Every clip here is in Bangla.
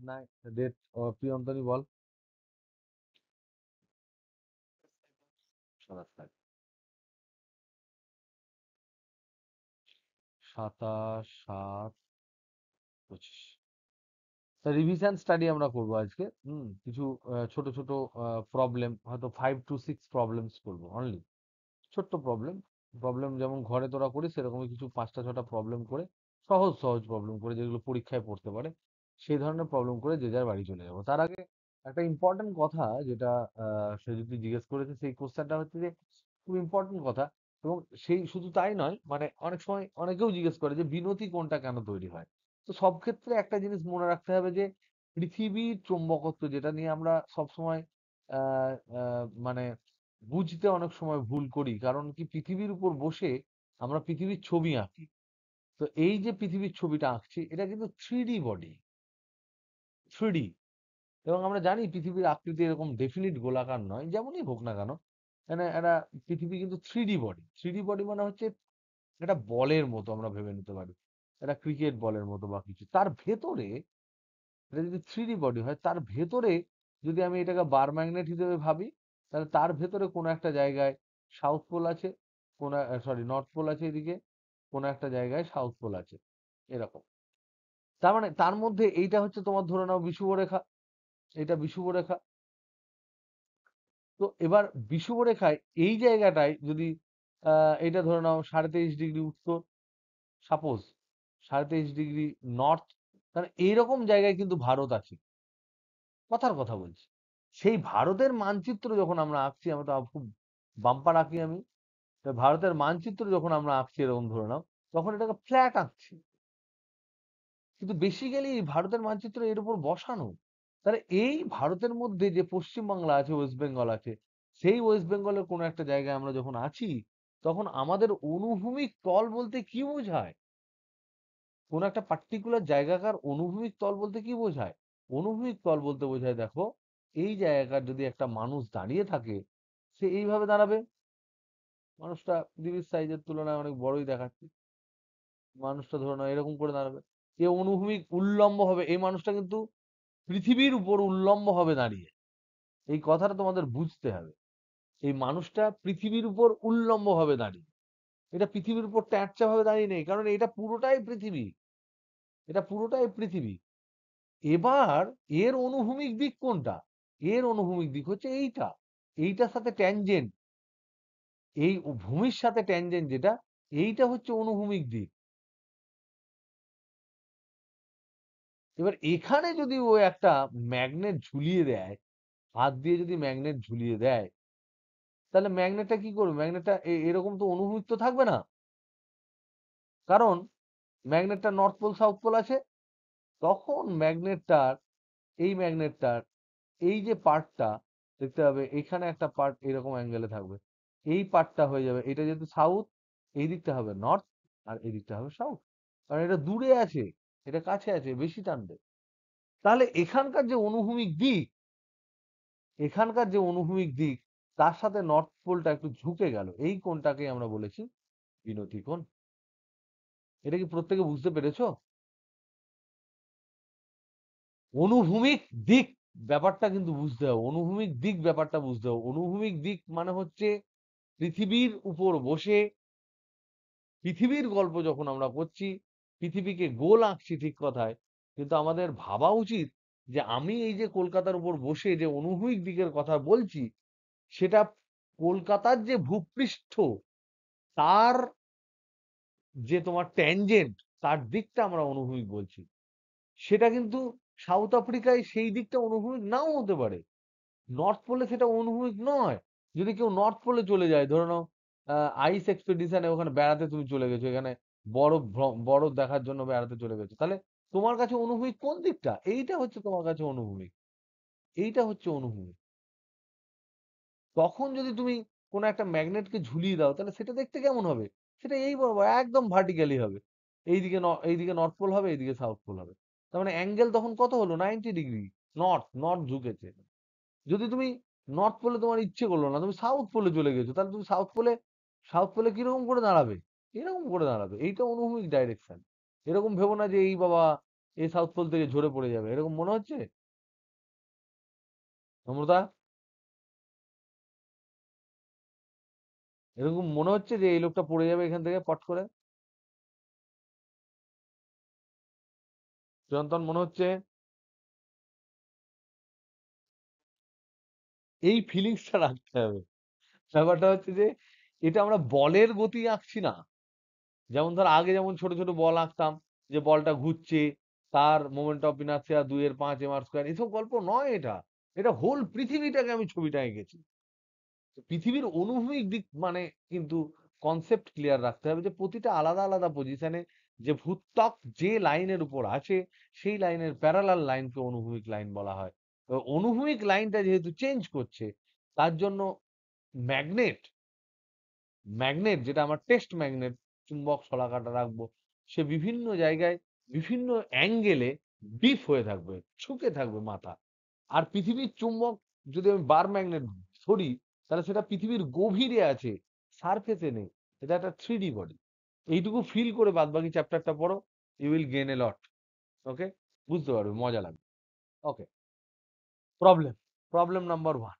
নাই ডেট প্রিয়ন্তনী বল। 27 27/7/25। রিভিশন স্টাডি আমরা করবো আজকে। কিছু ছোট ছোট প্রবলেম, হয়তো 5 to 6 প্রবলেমস করবো অনলি। ছোট্ট প্রবলেম, প্রবলেম যেমন ঘরে তোরা করিস সেরকমই কিছু 5টা 6টা প্রবলেম করে, সহজ সহজ প্রবলেম করে, যেগুলো পরীক্ষায় পড়তে পারে সেই ধরনের প্রবলেম করে যে যার বাড়ি চলে যাবো। তার আগে একটা ইম্পর্টেন্ট কথা, যেটা সে যদি জিজ্ঞেস করেছে, সেই কোশ্চেনটা হচ্ছে যে খুব ইম্পর্টেন্ট কথা। এবং সেই শুধু তাই নয়, মানে অনেক সময় অনেকেও জিজ্ঞেস করে যে বিনতি কোণটা কেন তৈরি হয়। তো সব ক্ষেত্রে একটা জিনিস মনে রাখতে হবে যে পৃথিবীর চৌম্বকত্ব, যেটা নিয়ে আমরা সবসময় আহ মানে বুঝতে অনেক সময় ভুল করি, কারণ কি পৃথিবীর উপর বসে আমরা পৃথিবীর ছবি আঁকি। তো এই যে পৃথিবীর ছবিটা আঁকছি, এটা কিন্তু 3D বডি, 3D। এবং আমরা জানি পৃথিবীর আকৃতি এরকম ডেফিনিট গোলাকার নয়, যেমনই হোক না কেন, মানে একটা পৃথিবী কিন্তু 3D বডি। 3D বডি মানে হচ্ছে একটা বলের মতো আমরা ভেবে নিতে পারি, একটা ক্রিকেট বলের মতো বা কিছু। তার ভেতরে, এটা যদি 3D বডি হয়, তার ভেতরে যদি আমি এটাকে বার ম্যাগনেট হিসেবে ভাবি, তাহলে তার ভেতরে কোনো একটা জায়গায় সাউথ পোল আছে, কোন সরি নর্থ পোল আছে এদিকে, কোনো একটা জায়গায় সাউথ পোল আছে, এরকম। তার মানে তার মধ্যে এইটা হচ্ছে তোমার ধরে নাও বিষুবরেখা, এটা বিষুবরেখা। তো এবার বিষুবরেখায় এই জায়গাটায় যদি এটা ধরে নাও 23.5 ডিগ্রি উত্তর, সাপোজ 23.5 ডিগ্রি নর্থ, তাহলে এইরকম জায়গায় কিন্তু ভারত আছে, কথার কথা বলছি। সেই ভারতের মানচিত্র যখন আমরা আঁকছি, আমরা তো খুব বাম্পার আঁকি আমি, তো ভারতের মানচিত্র যখন আমরা আঁকছি এরকম ধরে নাও, তখন এটাকে ফ্ল্যাট আঁকছি, কিন্তু বেসিক্যালি ভারতের মানচিত্র এর উপর বসানো। তাহলে এই ভারতের মধ্যে যে পশ্চিমবাংলা আছে, ওয়েস্ট বেঙ্গল আছে, সেই ওয়েস্ট বেঙ্গলের কোনো একটা জায়গায় আমরা যখন আছি, তখন আমাদের অনুভূমিক তল বলতে কি বোঝায়? কোন একটা পার্টিকুলার জায়গাকার অনুভূমিক তল বলতে কি বোঝায়? অনুভূমিক তল বলতে বোঝায়, দেখো, এই জায়গাকার যদি একটা মানুষ দাঁড়িয়ে থাকে, সে এইভাবে দাঁড়াবে। মানুষটা পৃথিবীর সাইজের তুলনায় অনেক বড়ই দেখাচ্ছে, মানুষটা ধরে নাও এরকম করে দাঁড়াবে। এ অনুভূমিক উল্লম্ব হবে, এই মানুষটা কিন্তু পৃথিবীর উপর উল্লম্ব হবে দাঁড়িয়ে। এই কথাটা তোমাদের বুঝতে হবে। এই মানুষটা পৃথিবীর উপর উল্লম্ব ভাবে দাঁড়িয়ে, এটা পৃথিবীর উপর ট্যাঁচা ভাবে দাঁড়িয়ে নেই, কারণ এটা পুরোটাই পৃথিবী, এটা পুরোটাই পৃথিবী। এবার এর অনুভূমিক দিক কোনটা? এর অনুভূমিক দিক হচ্ছে এইটা, এইটার সাথে ট্যানজেন্ট, এই ভূমির সাথে ট্যানজেন্ট যেটা, এইটা হচ্ছে অনুভূমিক দিক। এবার এখানে যদি ও একটা ম্যাগনেট ঝুলিয়ে দেয়, হাত দিয়ে যদি ম্যাগনেট ঝুলিয়ে দেয়, তাহলে ম্যাগনেটটা কি করবে? ম্যাগনেটটা এরকম তো অনুভূমিক তো থাকবে না, কারণ ম্যাগনেটটা নর্থ পোল সাউথ পোল আছে। তখন ম্যাগনেটটার, এই ম্যাগনেটটার এই যে পার্টটা দেখতে হবে, এখানে একটা পার্ট এরকম অ্যাঙ্গেলে থাকবে, এই পার্টটা হয়ে যাবে, এটা যেহেতু সাউথ, এই দিকটা হবে নর্থ, আর এই দিকটা হবে সাউথ, কারণ এটা দূরে আছে, এটা কাছে আছে, বেশি টানবে। তাহলে এখানকার যে অনুভূমিক দিক, এখানকার যে অনুভূমিক দিক, তার সাথে নর্থ পোলটা একটু ঝুঁকে গেল, এই কোণটাকে আমরা বলেছি বিনতি কোণ। এটা কি প্রত্যেকে বুঝতে পেরেছো? অনুভূমিক দিক ব্যাপারটা কিন্তু বুঝতে হবে, অনুভূমিক দিক ব্যাপারটা বুঝতে হবে। অনুভূমিক দিক মানে হচ্ছে পৃথিবীর উপর বসে, পৃথিবীর গল্প যখন আমরা করছি, পৃথিবীকে গোল আঁকছি ঠিক কথায়, কিন্তু আমাদের ভাবা উচিত যে আমি এই যে কলকাতার উপর বসে যে অনুভূমিক দিকের কথা বলছি, সেটা কলকাতার যে ভূপৃষ্ঠ, তার যে তোমার ট্যানজেন্ট, তার দিকটা আমরা অনুভূমিক বলছি। সেটা কিন্তু সাউথ আফ্রিকায় সেই দিকটা অনুভূমিক নাও হতে পারে, নর্থ পোলে সেটা অনুভূমিক নয়। যদি কেউ নর্থ পোলে চলে যায়, ধরে নাও আইস এক্সপেডিশনে ওখানে বেড়াতে তুমি চলে গেছো, এখানে বরফ দেখার জন্য বেড়াতে চলে গেছো, তাহলে তোমার কাছে অনুভূমিক কোন দিকটা? এইটা হচ্ছে তোমার কাছে অনুভূমিক, এইটা হচ্ছে অনুভূমিক। তখন যদি তুমি কোনো একটা ম্যাগনেটকে ঝুলিয়ে দাও, তাহলে সেটা দেখতে কেমন হবে? সেটা এই বরাবর একদম ভার্টিক্যালি হবে। এইদিকে এইদিকে নর্থ পোল হবে, এইদিকে সাউথ পোল হবে। তার মানে অ্যাঙ্গেল তখন কত হলো? 90 ডিগ্রি। North north ঝুঁকেছে। যদি তুমি নর্থ পোলে তোমার ইচ্ছে করলো না, তুমি সাউথ পোলে চলে গেছো, তাহলে তুমি সাউথ পোলে কিরকম করে দাঁড়াবে? এরকম করে দাঁড়াবে। এইটা অনুভূমিক ডাইরেকশন। এরকম ভেবো না যে এই বাবা এই সাউথ পোল থেকে ঝরে পড়ে যাবে, এরকম মনে হচ্ছে নম্রতা? এরকম মনে হচ্ছে যে এই লোকটা পড়ে যাবে এখান থেকে পট করে? চিরন্তন মনে হচ্ছে? এই ফিলিংসটা রাখতে হবে। ব্যাপারটা হচ্ছে যে এটা আমরা বলের গতি আঁকছি না। যেমন ধর আগে যেমন ছোট ছোট বল আঁকতাম, যে বলটা ঘুরছে, তার মোমেন্ট অফ ইনার্সিয়া 2 এর 5 mr², এসব গল্প নয় এটা। এটা হোল পৃথিবীটাকে আমি ছবিটা এঁকেছি। পৃথিবীর অনুভূমিক দিক মানে কিন্তু কনসেপ্ট ক্লিয়ার রাখতে হবে যে প্রতিটা আলাদা আলাদা পজিশনে যে ভূত্বক যে লাইনের উপর আছে, সেই লাইনের প্যারালাল লাইনকে অনুভূমিক লাইন বলা হয়। তো অনুভূমিক লাইনটা যেহেতু চেঞ্জ করছে, তার জন্য ম্যাগনেট ম্যাগনেট যেটা আমার টেস্ট ম্যাগনেট, চুম্বক শলাকাটা রাখবো, সে বিভিন্ন জায়গায় বিভিন্ন অ্যাঙ্গেলে ডিপ হয়ে থাকবে, ঝুঁকে থাকবে মাথা। আর পৃথিবীর চুম্বক যদি আমি বার ম্যাগনেট ধরি, তাহলে সেটা পৃথিবীর গভীরে আছে, সারফেসে নেই। এটা একটা 3D বডি। এইটুকু ফিল করে বাদবাকি চ্যাপ্টারটা পড়ো, ইউ উইল গেইন এ লট। ওকে, বুঝতে পারবে, মজা লাগবে। ওকে, প্রবলেম প্রবলেম নাম্বার 1,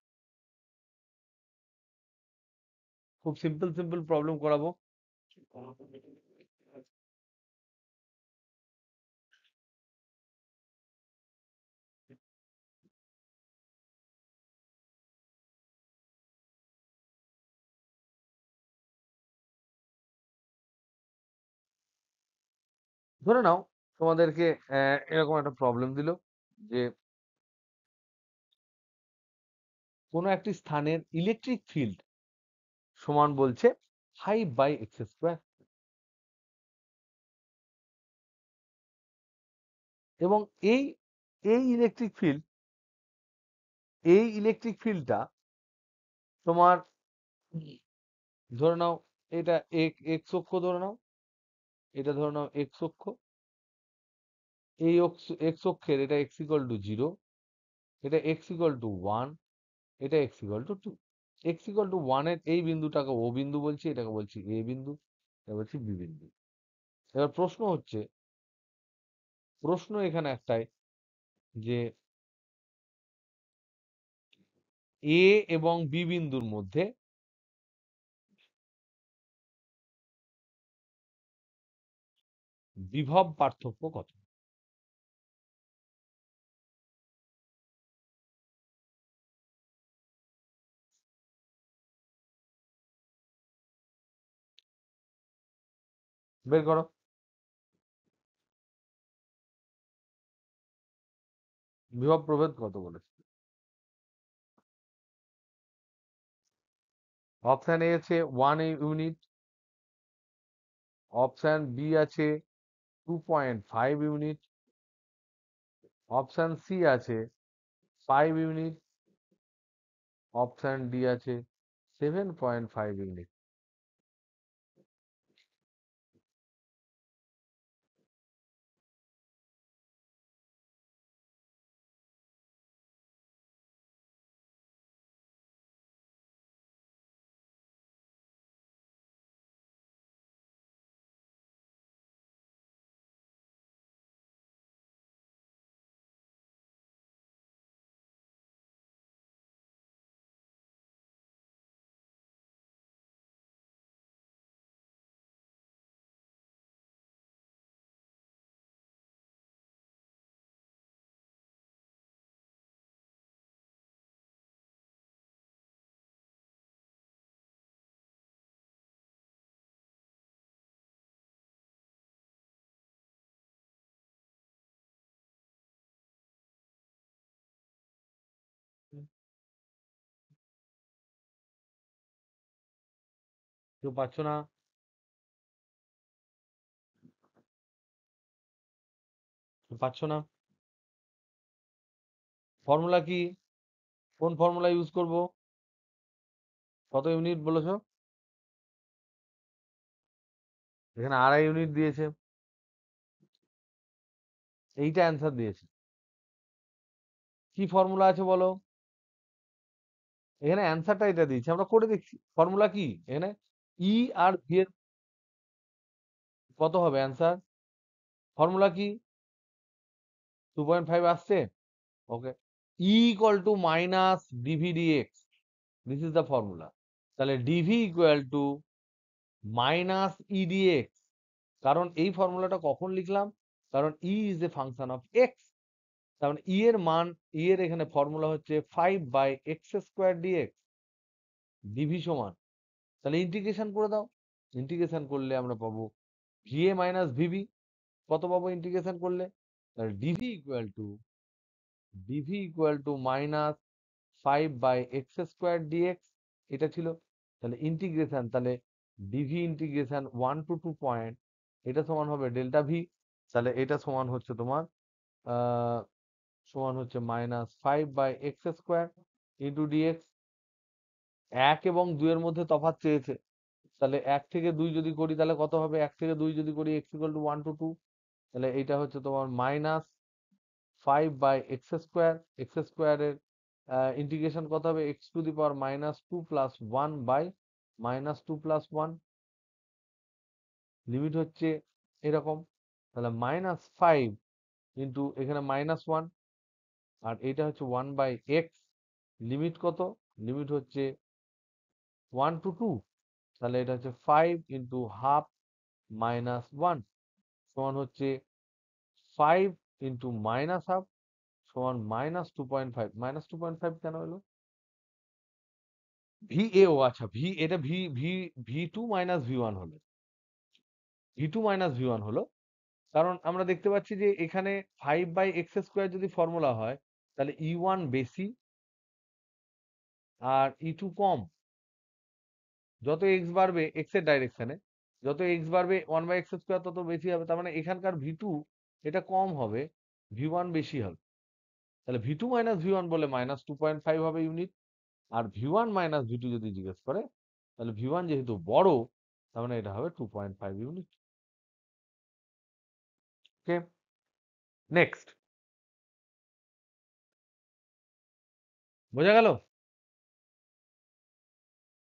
খুব সিম্পল সিম্পল প্রবলেম করাবো। ধরে নাও তোমাদেরকে এরকম একটা প্রবলেম দিল যে কোনো একটি স্থানের ইলেকট্রিক ফিল্ড সমান বলছে 5/x², এবং এই এই ইলেকট্রিক ফিল্ড এই ইলেকট্রিক ফিল্ডটা তোমার, ধরে নাও এটা এক্স অক্ষ, ধরে নাও এটা, ধরে নাও এক্স অক্ষ। এই এক্স অক্ষের এটা x=0, এটা x=1, এটা x=2। x=1 এর এই বিন্দুটাকে ও বিন্দু বলছি, এটাকে বলছি এ বিন্দু, এটা বলছি বি বিন্দু। এবার প্রশ্ন এখানে একটাই, যে এ এবং বি বিন্দুর মধ্যে বিভব পার্থক্য কত? বের করো। বিভব প্রভেদ কত বলেছে? অপশন এ আছে 1 ইউনিট, অপশন বি আছে 2.5 ইউনিট, অপশন সি আছে 5 ইউনিট, অপশন ডি আছে 7.5 ইউনিট। কেউ পাচ্ছ না? কেউ পাচ্ছ না? ফর্মুলা কি? কোন ফর্মুলা ইউজ করব? কত ইউনিট বলেছো? এখানে 2.5 ইউনিট দিয়েছে, এইটা অ্যান্সার দিয়েছে। কি ফর্মুলা আছে বলো? এখানে অ্যান্সারটা এটা দিয়েছে, আমরা করে দেখছি। ফর্মুলা কি এখানে? ই আর ভি এর কত হবে অ্যান্সার? ফর্মুলা কি? 2.5 আসছে, ওকে। E equal to minus dv dx, this is the formula। তাহলে dv equal to minus e dx, কারণ এই ফর্মুলাটা কখন লিখলাম, কারণ e is a function of x, তার মানে e এর মান, e এর এখানে ফর্মুলা হচ্ছে 5/x স্কয়ার dx, dv সমান, তাহলে ইন্টিগ্রেশন করে দাও। ইন্টিগ্রেশন করলে আমরা পাবো va মাইনাস vb, কত পাবো ইন্টিগ্রেশন করলে, তাহলে dv equal to minus 5/x square dx, এটা ছিল। তাহলে ইন্টিগ্রেশন, তাহলে dv ইন্টিগ্রেশন 1 to 2 পয়েন্ট, এটা সমান হবে ডেল্টা ভি। তাহলে এটা সমান হচ্ছে তোমার সমান হচ্ছে -5/x স্কয়ার ইন্টু ডিএক্স। 1 এবং 2 এর মধ্যে তফাৎ চেয়েছে, তাহলে 1 থেকে 2 যদি করি তাহলে কত হবে, 1 থেকে 2 যদি করি x ইকুয়াল টু 1 to 2, তাহলে এটা হচ্ছে তোমার -5/x স্কয়ার, এক্স স্কয়ারের ইন্টিগ্রেশন কত হবে, x⁻² প্লাস 1 বাই -2 + 1, লিমিট হচ্ছে এরকম। তাহলে -5 ইন্টু এখানে -1, আর এটা হচ্ছে 1/x, লিমিট কত, লিমিট হচ্ছে 1 to 2, তাহলে এটা হচ্ছে 5 ইন্টু হাফ -1 সমান হচ্ছে 5 ইন্টু মাইনাস হাফ সমান -2.5। -2.5 কেন হলো, ও আচ্ছা, এটা V two minus V one হলো, ভি ওয়ান হলো, কারণ আমরা দেখতে পাচ্ছি যে এখানে 5/x স্কয়ার যদি ফর্মুলা হয়, তাহলে ই1 বেশি আর ই2 কম। যত এক্স বাড়বে এক্স এর ডাইরেকশনে, যত এক্স বাড়বে 1/x স্কয়ার তত বেশি হবে, তার মানে এখানকার ভি2 এটা কম হবে, ভি1 বেশি হবে। তাহলে ভি2 মাইনাস ভি1 বলে -2.5 হবে ইউনিট, আর ভি1 মাইনাস ভি2 যদি জিজ্ঞেস করে, তাহলে ভি1 যেহেতু বড়, তার মানে এটা হবে 2.5 ইউনিট। ওকে, নেক্সট, বোঝা গেল?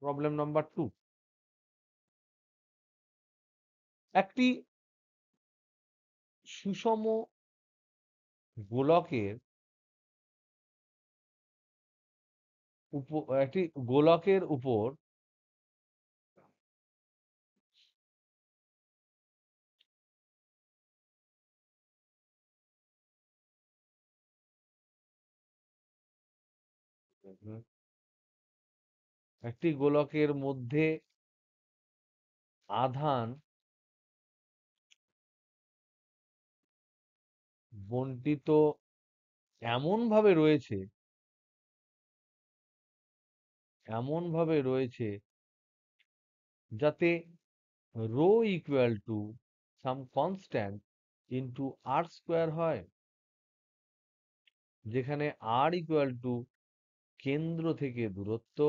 প্রবলেম নাম্বার 2, একটি সুষম গোলকের একটি গোলকের উপর একটি গোলকের মধ্যে আধান বন্টিত এমন ভাবে রয়েছে যাতে rho equal to some constant into R square হয়, যেখানে আর ইকুয়াল টু কেন্দ্র থেকে দূরত্ব,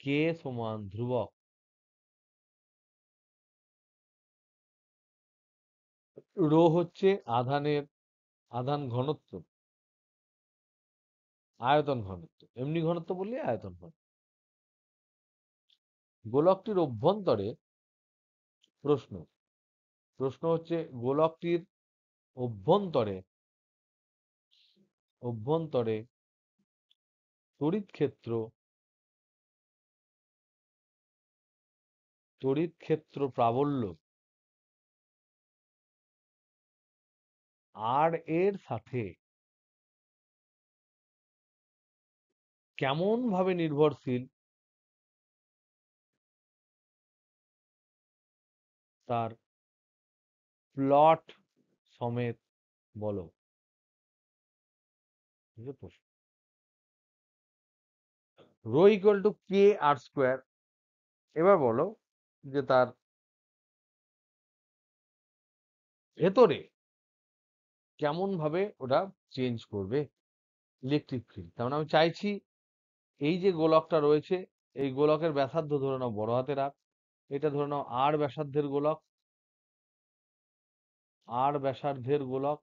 কে সমান ধ্রুবক। রো হচ্ছে আধান ঘনত্ব, আয়তন ঘনত্ব, এমনি ঘনত্ব বললে আয়তন ঘনত্ব। গোলকটির অভ্যন্তরে, প্রশ্ন প্রশ্ন হচ্ছে গোলকটির অভ্যন্তরে অভ্যন্তরে তড়িৎ ক্ষেত্র প্রাবল্য আর এর সাথে কেমন ভাবে নির্ভরশীল তার প্লট সমেত বলো। Rho equal to K R square, এবার বলো যে তার ভেতরে কেমন ভাবে ওটা চেঞ্জ করবে ইলেকট্রিক ফিল্ড। তার মানে আমি চাইছি এই যে গোলকটা রয়েছে, এই গোলকের ব্যাসার্ধ ধরে নাও বড় হাতের আর, এটা ধরে নাও আর ব্যাসার্ধের গোলক,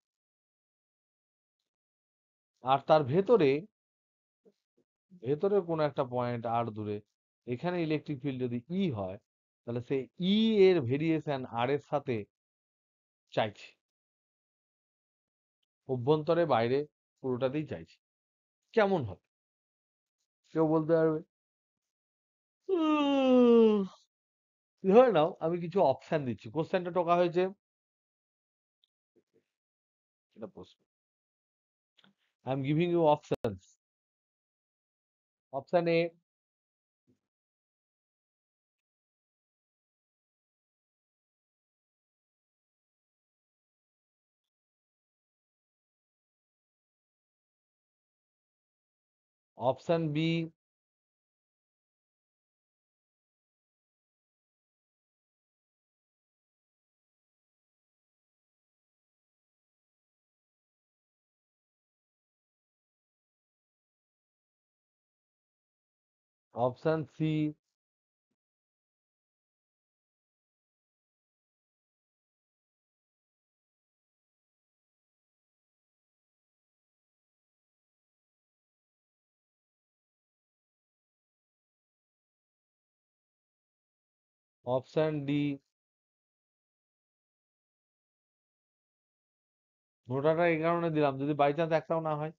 আর তার ভেতরে কোনো একটা পয়েন্ট আর দূরে এখানে ইলেকট্রিক ফিল্ড যদি ই হয়, তাহলে সেই ই এর ভেরিয়েশন আর এর সাথে চাইছি, অভ্যন্তরে বাইরে পুরোটাতেই চাইছি। কেমন হবে কেউ বলতে পারবে? ধরে নাও আমি কিছু অপশন দিচ্ছি, কোশ্চেনটা টোকা হয়েছে, এটা প্রশ্ন, I am giving you options. Option A, option B, option C, option D. গোটাটা এই কারণে দিলাম, যদি বাই চান্স একটাও না হয়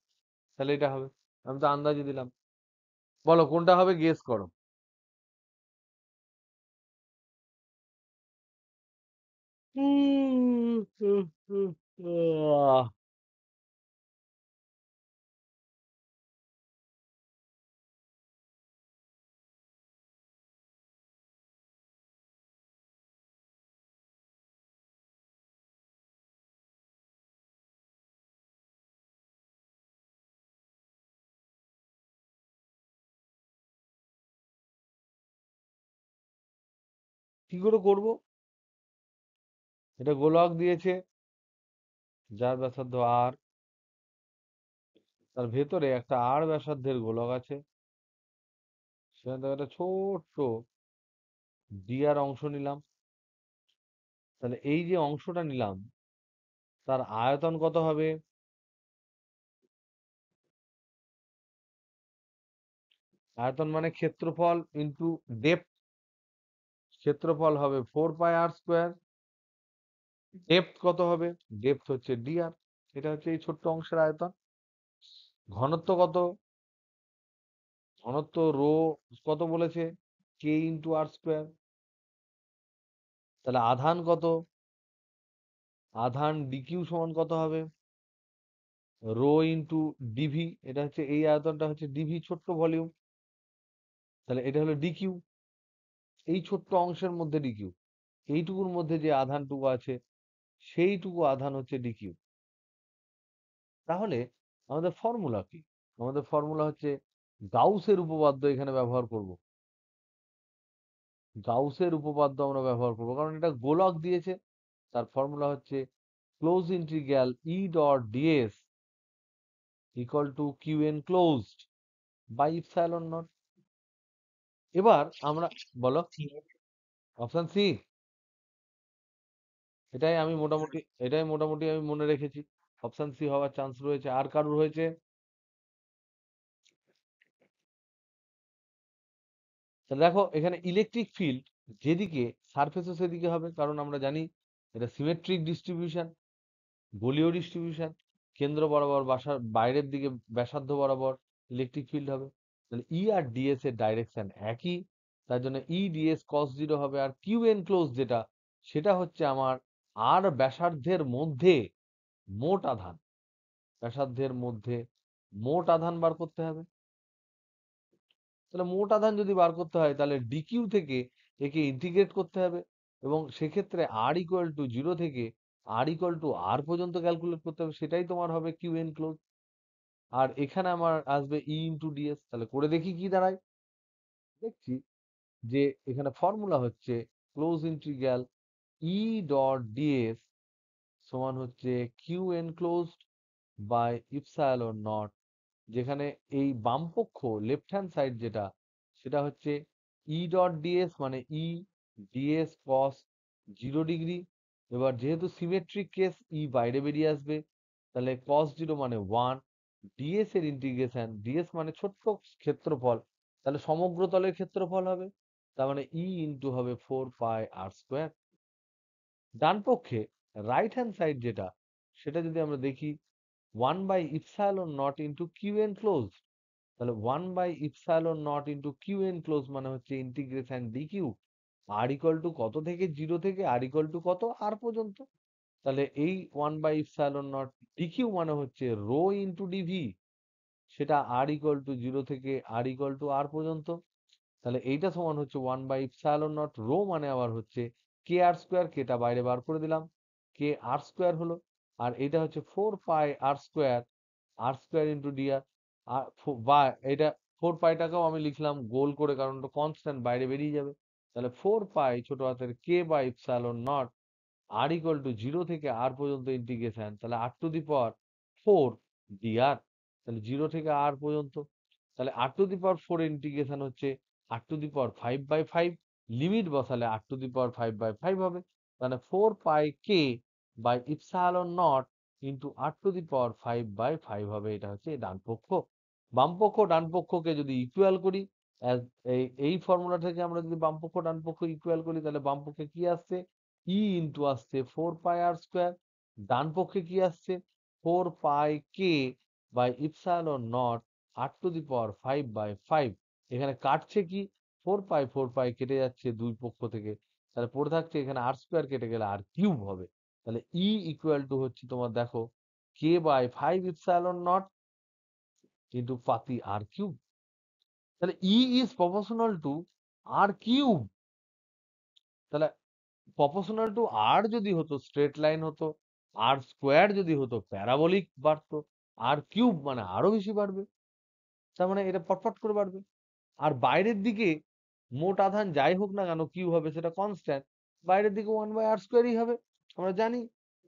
তাহলে এটা হবে। আমি তো আন্দাজে দিলাম। বলো কোনটা হবে, গেস করো। কি করে করব? এটা গোলক দিয়েছে যার ব্যাসার্ধ আর, তার ভেতরে একটা আর ব্যাসার্ধের গোলক আছে, সেখান থেকে একটা ছোট্ট ডিয়ার অংশ নিলাম। তাহলে এই যে অংশটা নিলাম তার আয়তন কত হবে? আয়তন মানে ক্ষেত্রফল ইন্টু ডেপথ। ক্ষেত্রফল হবে 4πr²। ডেপথ কত হবে? ডেপথ হচ্ছে ডিআর। এটা হচ্ছে এই ছোট্ট অংশের আয়তন। ঘনত্ব কত? ঘনত্ব রো কত বলেছে? k × r²। তাহলে আধান কত? আধান ডিকিউ সমান কত হবে? Rho into DV. এটা হচ্ছে এই আয়তনটা হচ্ছে ডিভি, ছোট্ট ভলিউম। তাহলে এটা হলো ডিকিউ, এই ছোট্ট অংশের মধ্যে ডিকিউ। এইটুকুর মধ্যে যে আধানটুকু আছে সেইটুকু আধান হচ্ছে ডিকিউ। তাহলে আমাদের ফর্মুলা কি? আমাদের ফর্মুলা হচ্ছে গাউসের উপপাদ্য এখানে ব্যবহার করব। গাউসের উপপাদ্য আমরা ব্যবহার করব, কারণ এটা গোলক দিয়েছে। তার ফর্মুলা হচ্ছে close integral E dot DS equal to Q N closed by epsilon naught. এবার আমরা, বলো। অপশন সি, এটাই আমি মোটামুটি, এটাই মোটামুটি আমি মনে রেখেছি। অপশন সি হওয়ার চান্স রয়েছে। আর কারুর হয়েছে? তাহলে দেখো এখানে ইলেকট্রিক ফিল্ড যেদিকে সারফেসও সেদিকে হবে, কারণ আমরা জানি এটা সিমেট্রিক ডিস্ট্রিবিউশন, গোলীয় ডিস্ট্রিবিউশন। কেন্দ্র বরাবর বাসার বাইরের দিকে ব্যাসার্ধ বরাবর ইলেকট্রিক ফিল্ড হবে। তাহলে ই আর ডিএস এর ডাইরেকশন একই, তার জন্য ই ডিএস কস জিরো হবে। আর কিউ এন ক্লোজ যেটা, সেটা হচ্ছে আমার আর ব্যাসার্ধের মধ্যে মোট আধান। ব্যাসার্ধের মধ্যে মোট আধান বার করতে হবে। তাহলে মোট আধান যদি বার করতে হয় তাহলে ডিকিউ থেকে একে ইন্টিগ্রেট করতে হবে, এবং সেক্ষেত্রে r = 0 থেকে r পর্যন্ত ক্যালকুলেট করতে হবে। সেটাই তোমার হবে কিউ এন ক্লোজ। আর এখানে আমার আসবে ই × ডিএস। তাহলে করে দেখি কি দাঁড়ায়। দেখছি যে এখানে ফর্মুলা হচ্ছে close integral E dot DS সমান হচ্ছে Q N closed by epsilon naught. যেখানে এই বামপক্ষ লেফট হ্যান্ড সাইড যেটা, সেটা হচ্ছে ই ডট ডিএস মানে ই ডিএস কস 0 ডিগ্রি। এবার যেহেতু সিমেট্রিক কেস, ই বাইরে বেরিয়ে আসবে, তাহলে কস 0 মানে 1। ডিএস এর ইন্টিগ্রেশন, ডিএস মানে ছোট্ট ক্ষেত্রফল, তাহলে সমগ্র তলের ক্ষেত্রফল হবে। তার মানে ই ইন্টু হবে 4πr²। ডান পক্ষে রাইট হ্যান্ড সাইড যেটা, সেটা যদি আমরা দেখি 1/epsilon naught into Q N close, তাহলে 1/epsilon naught into Q N close মানে হচ্ছে integration D Q, R equal to কত থেকে, জিরো থেকে আর ইকুয়াল টু কত, আর পর্যন্ত। তাহলে এই 1/epsilon naught ডি কিউ মানে হচ্ছে রো ইন্টু ডিভি, সেটা আর ইকুয়াল টু জিরো থেকে আর ইকুয়াল টু আর পর্যন্ত। তাহলে এইটা সমান হচ্ছে 1/epsilon naught রো মানে আবার হচ্ছে কে আর স্কোয়ার, কেটা বাইরে বার করে দিলাম, কে আর স্কোয়ার হলো। আর এটা হচ্ছে 4 পাই আর স্কোয়ার ইন্টু ডিআর। আর বা এটা 4 পাইটাকেও আমি লিখলাম গোল করে, কারণ ওটা কনস্ট্যান্ট, বাইরে বেরিয়ে যাবে। তাহলে 4 পাই ছোট হাতের K by epsilon naught R equal to zero থেকে আর পর্যন্ত ইন্টিগ্রেশন, তাহলে R to the power 4 dr। তাহলে জিরো থেকে আর পর্যন্ত, তাহলে R to the power 4 integration হচ্ছে আর টু দি পাওয়ার 5/5, লিমিট বসালে আর টু দি পাওয়ার 5/5 হবে। তাহলে 4 pi K by epsilon naught into R to the power 5/5 হবে। এটা হচ্ছে ডান পক্ষ। বাম পক্ষ ডান পক্ষকে যদি ইকুয়াল করি, এই ফর্মুলা থেকে আমরা যদি বাম পক্ষ ডান পক্ষ ইকুয়াল করি, তাহলে বাম পক্ষে কি আসছে, ই ইন্টু আসছে 4 পাই আর স্কোয়ার, ডান পক্ষে কি আসছে 4 pi K by epsilon naught R to the power 5/5। এখানে কাটছে কি, 4 পাই কেটে যাচ্ছে দুই পক্ষ থেকে, তাহলে পড়ে থাকছে এখানে আর স্কোয়ার, কেটে গেলে আর কিউব হবে। তাহলে ই ইকুয়াল টু হচ্ছে তোমার দেখো K/5 ইপসাইলন নট ইন্টু পাতি আর কিউব। তাহলে E is proportional to R cube. তাহলে প্রপোর্শনাল টু আর যদি হতো স্ট্রেট লাইন হতো, আর স্কোয়ার যদি হতো প্যারাবোলিক বাড়তো, আর কিউব মানে আরো বেশি বাড়বে। তার মানে এটা পটপট করে বাড়বে। আর বাইরের দিকে মোট আধান যাই হোক না কেন কিউ হবে সেটা কনস্ট্যান্ট, বাইরের দিকে 1/r² হবে, আমরা জানি।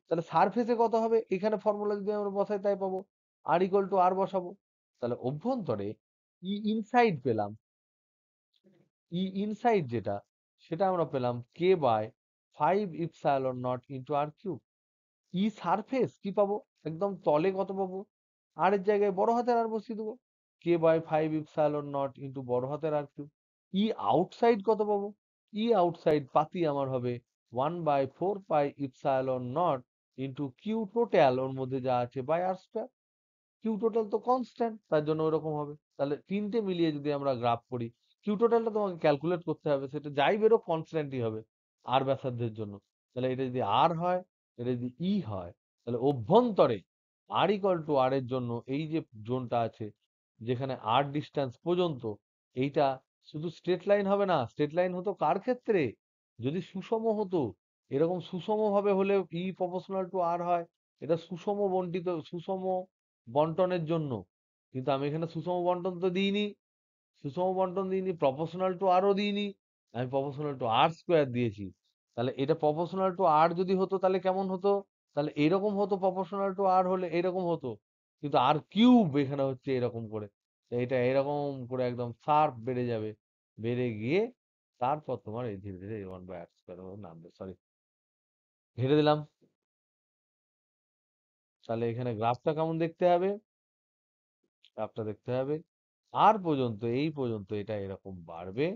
তাহলে সারফেসে কত হবে, এখানে ফর্মুলা যদি আমরা বসাই তাই পাবো, আর ইকুয়াল টু আর বসাবো। তাহলে অভ্যন্তরে ই ইনসাইড পেলাম, ই ইনসাইড যেটা, সেটা আমরা পেলাম K/5 ইপসাইলন নট ইন্টু আর কিউব। ই সারফেস কি পাবো, একদম তলে কত পাবো, আর এর জায়গায় বড় হাতের আর বসিয়ে দেবো, K/5 ইপসাইলন নট ইন্টু বড় হাতের আর কিউব। ই আউটসাইড কত পাবো, ই আউটসাইড পাতি আমার হবে 1/4 pi epsilon naught into Q total, ওর মধ্যে যা আছে by R square. Q total তো কনস্ট্যান্ট, তার জন্য ওরকম হবে। তাহলে তিনটে মিলিয়ে যদি আমরা গ্রাফ করি, কিউ টোটালটা তোমাকে ক্যালকুলেট করতে হবে, সেটা যাই বেরো কনস্ট্যান্টই হবে আর ব্যাসার্ধের জন্য। তাহলে এটা যদি আর হয়, এটা যদি ই হয়, তাহলে অভ্যন্তরে আর ইকুয়াল টু আর এর জন্য এই যে জোনটা আছে, যেখানে আর ডিস্টেন্স পর্যন্ত, এইটা শুধু স্ট্রেট লাইন হবে না, স্ট্রেট লাইন হতো কার ক্ষেত্রে, যদি সুষম হতো, এরকম সুষম ভাবে হলে ই প্রপোর্শনাল টু আর হয়, এটা সুষম বন্টিত, সুষম বন্টনের জন্য। কিন্তু আমি এখানে সুষম বন্টন তো দিইনি, সুষম বন্টন দিইনি, প্রপোর্শনাল টু আরও দিইনি, আমি প্রপোর্শনাল টু আর স্কোয়ার দিয়েছি। তাহলে এটা প্রপোর্শনাল টু আর যদি হতো তাহলে কেমন হতো, তাহলে এরকম হতো, প্রপোর্শনাল টু আর হলে এরকম হতো, কিন্তু আর কিউব এখানে হচ্ছে এরকম করে। তো এটা এরকম করে একদম শার্প বেড়ে যাবে, বেড়ে গিয়ে তারপর তোমার এই ধীরে ধীরে 1/r² নামবে, সরি ঘেটে দিলাম। তাহলে এখানে গ্রাফটা কেমন দেখতে হবে, গ্রাফটা দেখতে হবে আর পর্যন্ত, এই পর্যন্ত এটা এরকম বাড়বে,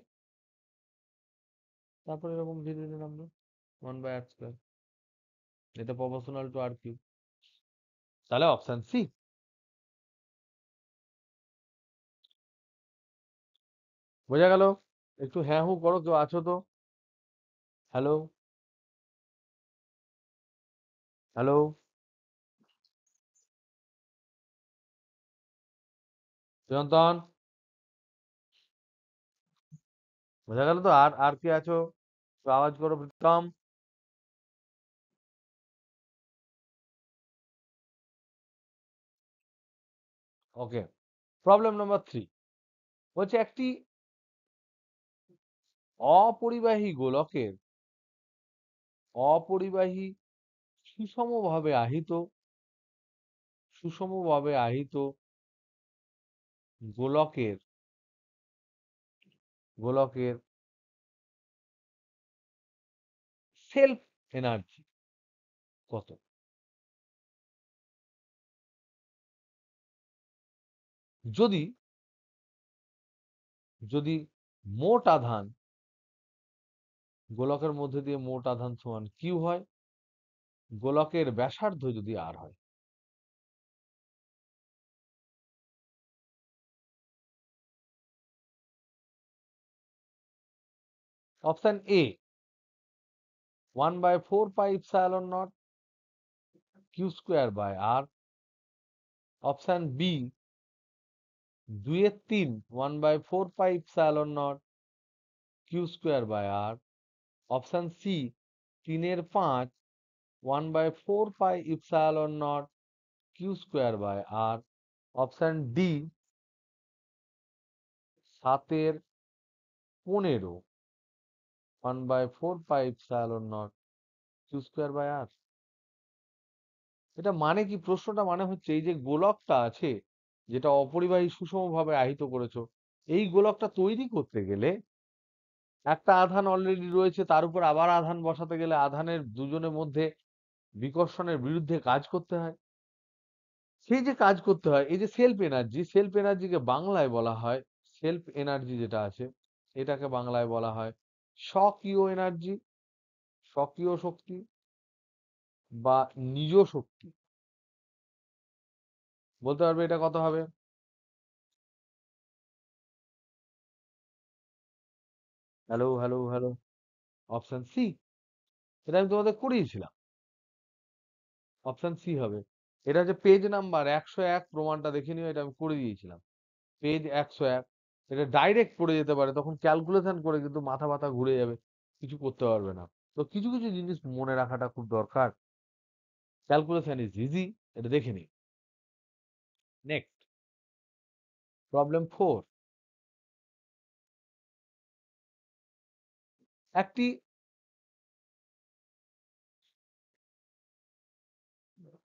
তারপর এরকম ধীরে ধীরে নামবে 1/r²। এটা প্রপোর্শনাল টু আর কিউ। তাহলে অপশন সি। বোঝা গেল? একটু হ্যাঁ হু করো, কেউ আছো তো? হ্যালো, হ্যালো, চিরন্তন, বোঝা গেল তো? আর আর কে আছো, একটু আওয়াজ করো প্রীতম। ওকে, প্রবলেম নাম্বার 3 হচ্ছে একটি অপরিবাহী গোলকের অপরিবাহী সুষমভাবে আহিত সুষমভাবে আহিত গোলকের গোলকের সেলফ এনার্জি কত? যদি যদি মোট আধান, গোলকের মধ্যে দিয়ে মোট আধান সমান কিউ হয়, গোলকের ব্যাসার্ধ যদি আর হয়? Option A 1/4πε0 Q square by R. Option B 2/3 1/4πε0 Q square by R. Option C 3/5 1/4πε0 Q square by R. Option D 7/15 1/4πε0 Q square by R. এটা মানে কি? প্রশ্নটা মানে হচ্ছে এই যে গোলকটা আছে, যেটা অপরিবাহী সুষমভাবে আহিত করেছো, এই গোলকটা তৈরি করতে গেলে একটা আধান অলরেডি রয়েছে, তার উপর আবার আধান বসাতে গেলে আধানের দুজনের মধ্যে বিকর্ষণের বিরুদ্ধে কাজ করতে হয়। সেই যে কাজ করতে হয়, এই যে সেলফ এনার্জিকে বাংলায় বলা হয়, সেলফ এনার্জি যেটা আছে এটাকে বাংলায় বলা হয় স্বকীয় এনার্জি, স্বকীয় শক্তি বা নিজ শক্তি। বলতে পারবে এটা কত হবে? Hello hello hello. Option C, এটা আমি তোমাদের করিয়েছিলাম। অপশন সি হবে। এটা হচ্ছে পেজ নাম্বার 101, প্রমাণটা দেখে নিও, এটা আমি করে দিয়েছিলাম। পেজ 101। এটা ডাইরেক্ট পড়ে যেতে পারে, তখন ক্যালকুলেশন করে কিন্তু মাথা ব্যথা ঘুরে যাবে, কিছু করতে পারবে না। তো কিছু কিছু জিনিস মনে রাখাটা খুব দরকার। ক্যালকুলেশন ইজ ইজি, এটা দেখে নিই। Next, problem 4। একটি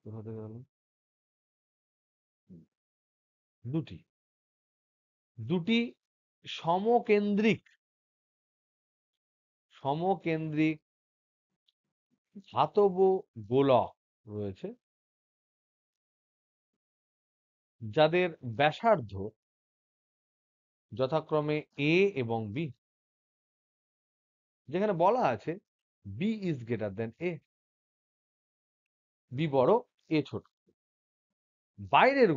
কোথা থেকে গেল? দুটি দুটি সমকেন্দ্রিক সমকেন্দ্রিক ধাতব গোলক রয়েছে, যাদের ব্যাসার্ধ যথাক্রমে এ এবং বি। যেখানে বলা আছে B is greater than A, B বড় এ ছোট। বাইরের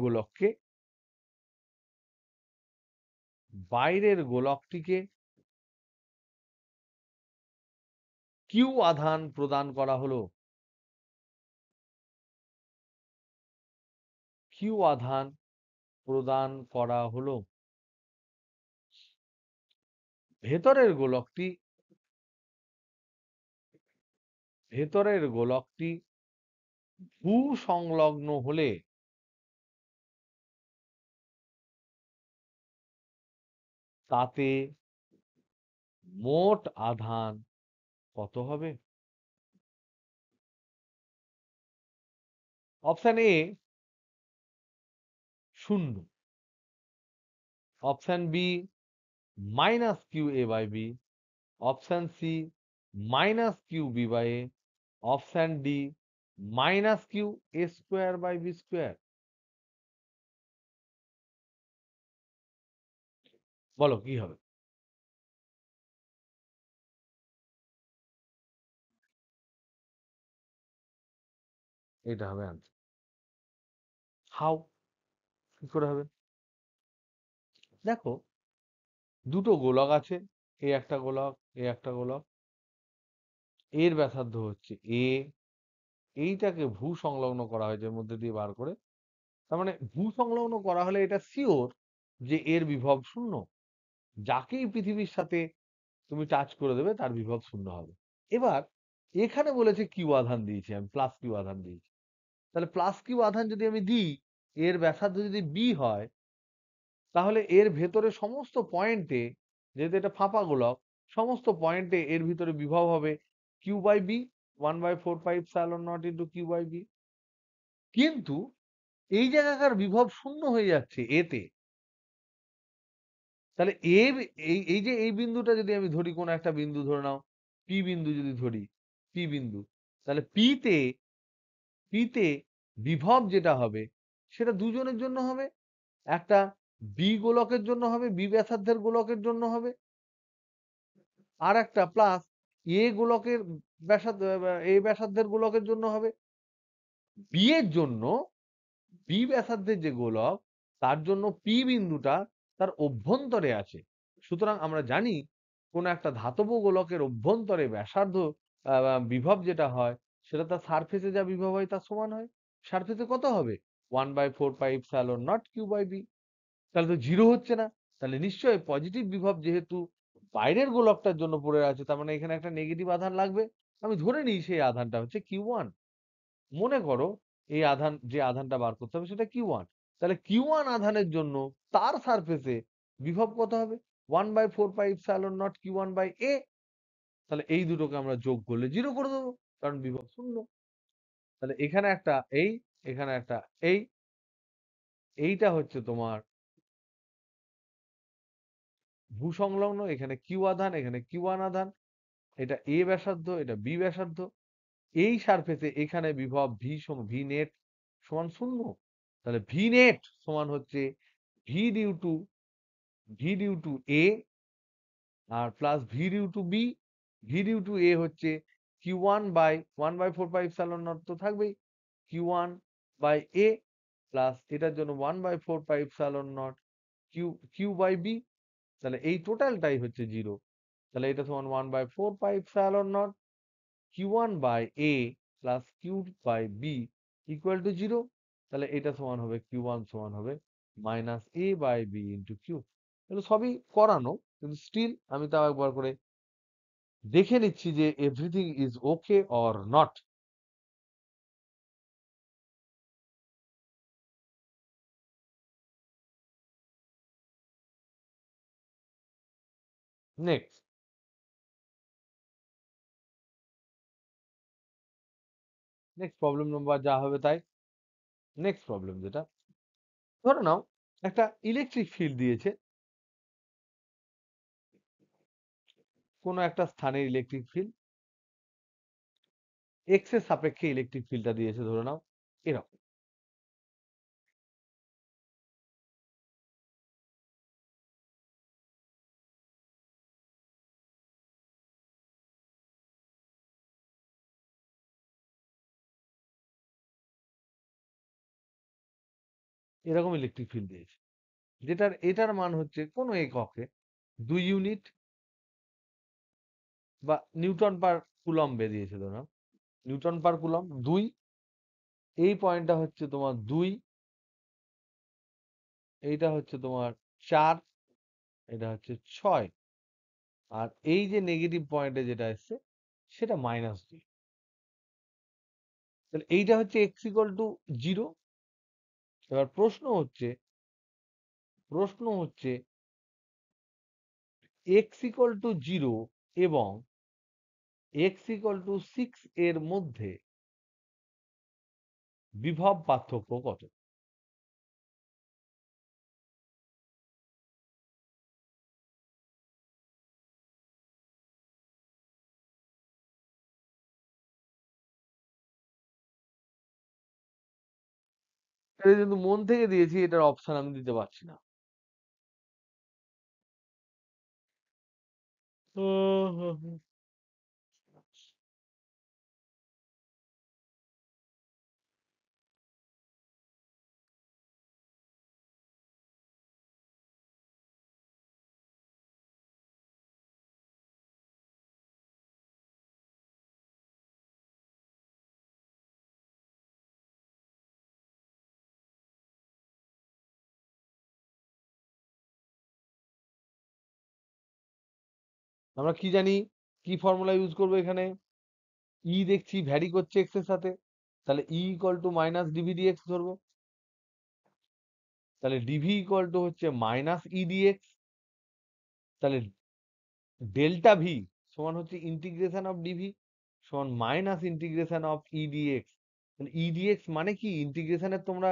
গোলকটিকে কিউ আধান প্রদান করা হলো। কিউ আধান প্রদান করা হলো। ভেতরের গোলকটি ভেতরের গোলকটি ভূ সংলগ্ন হলে তাতে মোট আধান কত হবে? Option A 0, option B minus Q A by B, option C minus Q B by A, option D minus Q A square by B square. বলো কি হবে? এটা হবে আনসার। হাউ? কি করে হবে? দেখো, দুটো গোলক আছে, এ একটা গোলক, এ একটা গোলক। এর ব্যাসার্ধ হচ্ছে এ, এইটাকে ভূ সংলগ্ন করা হয়েছে এর মধ্যে দিয়ে বার করে। তার মানে ভূ সংলগ্ন করা হলে এটা শিওর যে এর বিভব শূন্য। যাকেই পৃথিবীর সাথে তুমি টাচ করে দেবে তার বিভব শূন্য হবে। এবার এখানে বলেছে কিউ আধান দিয়েছি, আমি প্লাস কিউ আধান দিয়েছি। তাহলে প্লাস কিউ আধান যদি আমি দিই, এর ব্যাসার্ধ যদি বি হয়, তাহলে এর ভেতরে সমস্ত পয়েন্টে, যেহেতু এটা ফাঁপা গোলক, সমস্ত পয়েন্টে এর ভিতরে বিভব হবে Q by B, 1/4πε0 into Q by B. কিন্তু এই জায়গাকার বিভব শূন্য হয়ে যাচ্ছে এতে। তাহলে এই এই যে এই বিন্দুটা যদি আমি ধরি, কোন একটা বিন্দু ধরে নাও, পি বিন্দু যদি ধরি, পি বিন্দু, তাহলে পিতে বিভব যেটা হবে সেটা দুজনের জন্য হবে। একটা বি গোলকের জন্য হবে, বি ব্যাসার্ধের গোলকের জন্য হবে, আর একটা প্লাস এ গোলকের ব্যাসার্ধ এই ব্যাসার্ধের গোলকের জন্য হবে। বি এর জন্য, বি ব্যাসার্ধের যে গোলক, তার জন্য পি বিন্দুটা তার অভ্যন্তরে আছে। সুতরাং আমরা জানি কোন একটা ধাতব গোলকের অভ্যন্তরে ব্যাসার্ধ বিভব যেটা হয় সেটা তার সারফেসে যা বিভব হয় তার সমান হয়। সারফেসে কত হবে? 1/4πε0 কিউ বাই বি। তাহলে তো জিরো হচ্ছে না। তাহলে নিশ্চয়ই পজিটিভ বিভব যেহেতু বাইরের গোলকটার জন্য পড়ে আছে, তার মানে এখানে একটা নেগেটিভ আধান লাগবে। আমি ধরে নিই সেই আধানটা হচ্ছে Q1। মনে করো এই আধান, যে আধানটা বার করতে হবে সেটা Q1। তাহলে Q1 আধানের জন্য তার সারফেসে বিভব কত হবে? 1/4πε0 Q1/a। তাহলে এই দুটোকে আমরা যোগ করলে জিরো করে দেবো, কারণ বিভব শূন্য। তাহলে এখানে একটা এই, এখানে একটা এই, এইটা হচ্ছে তোমার ভূসংলগ্ন, এখানে কিউ আধান, এখানে Q1 আধান, এটা এ ব্যাসার্ধ, এটা বি ব্যাসার্ধ। এই সারফেসে এখানে বিভব ভি নেট সমান শূন্য। তাহলে ভি নেট সমান হচ্ছে V due to, V due to A আর plus V due to B. V due to A হচ্ছে Q1/1/4πε0 তো থাকবেই, Q1 বাই এ, প্লাস এটার জন্য 1/4πε0 কিউ কিউ বাই বি। তাহলে এই টোটালটাই হচ্ছে জিরো। তাহলে এটা সমান 1/4πε0 Q1/a plus Q/b equal to zero. তাহলে এটা সমান হবে Q1 সমান হবে -a/b/q। এগুলো সবই করানো, কিন্তু স্টিল আমি তাও একবার করে দেখে নিচ্ছি যে everything is okay or not. Next, next problem number যা হবে তাই। নেক্সট প্রবলেম যেটা, ধরে নাও একটা ইলেকট্রিক ফিল্ড দিয়েছে, কোনো একটা স্থানের ইলেকট্রিক ফিল্ড, এক্স এর সাপেক্ষে ইলেকট্রিক ফিল্ডটা দিয়েছে ধরে নাও এরকম। এরকম ইলেকট্রিক ফিল্ড দিয়েছে, যেটার এটার মান হচ্ছে কোনো এককে 2 ইউনিট বা নিউটন পার কুলম্বে দিয়েছে ধরো, নিউটন পার কুলম্ব 2। এই পয়েন্টটা হচ্ছে তোমার 2, এইটা হচ্ছে তোমার 4, এটা হচ্ছে 6, আর এই যে নেগেটিভ পয়েন্টে যেটা এসছে সেটা -2। তাহলে এইটা হচ্ছে এক্স ইকুয়াল টু 0। এবার প্রশ্ন হচ্ছে এক্স ইকুয়াল টু 0 এবং এক্স ইকুয়াল টু 6 এর মধ্যে বিভব পার্থক্য কত? এটা কিন্তু মন থেকে দিয়েছি, এটার অপশন আমি দিতে পারছি না। হুম, হুম, হুম। আমরা কি জানি, কি ফর্মুলা ইউজ করবো এখানে? ই দেখছি ভ্যারি করছে এক্স এর সাথে, তাহলে E equal to minus DV DX ধরবো। তাহলে ডিভি ইকুয়াল টু হচ্ছে মাইনাস ই ডিএক্স। তাহলে ডেল্টা ভি সমান হচ্ছে ইন্টিগ্রেশন অফ ডিভি সমান minus integration of E DX. তাহলে ই ডিএক্স মানে কি? ইন্টিগ্রেশনের তোমরা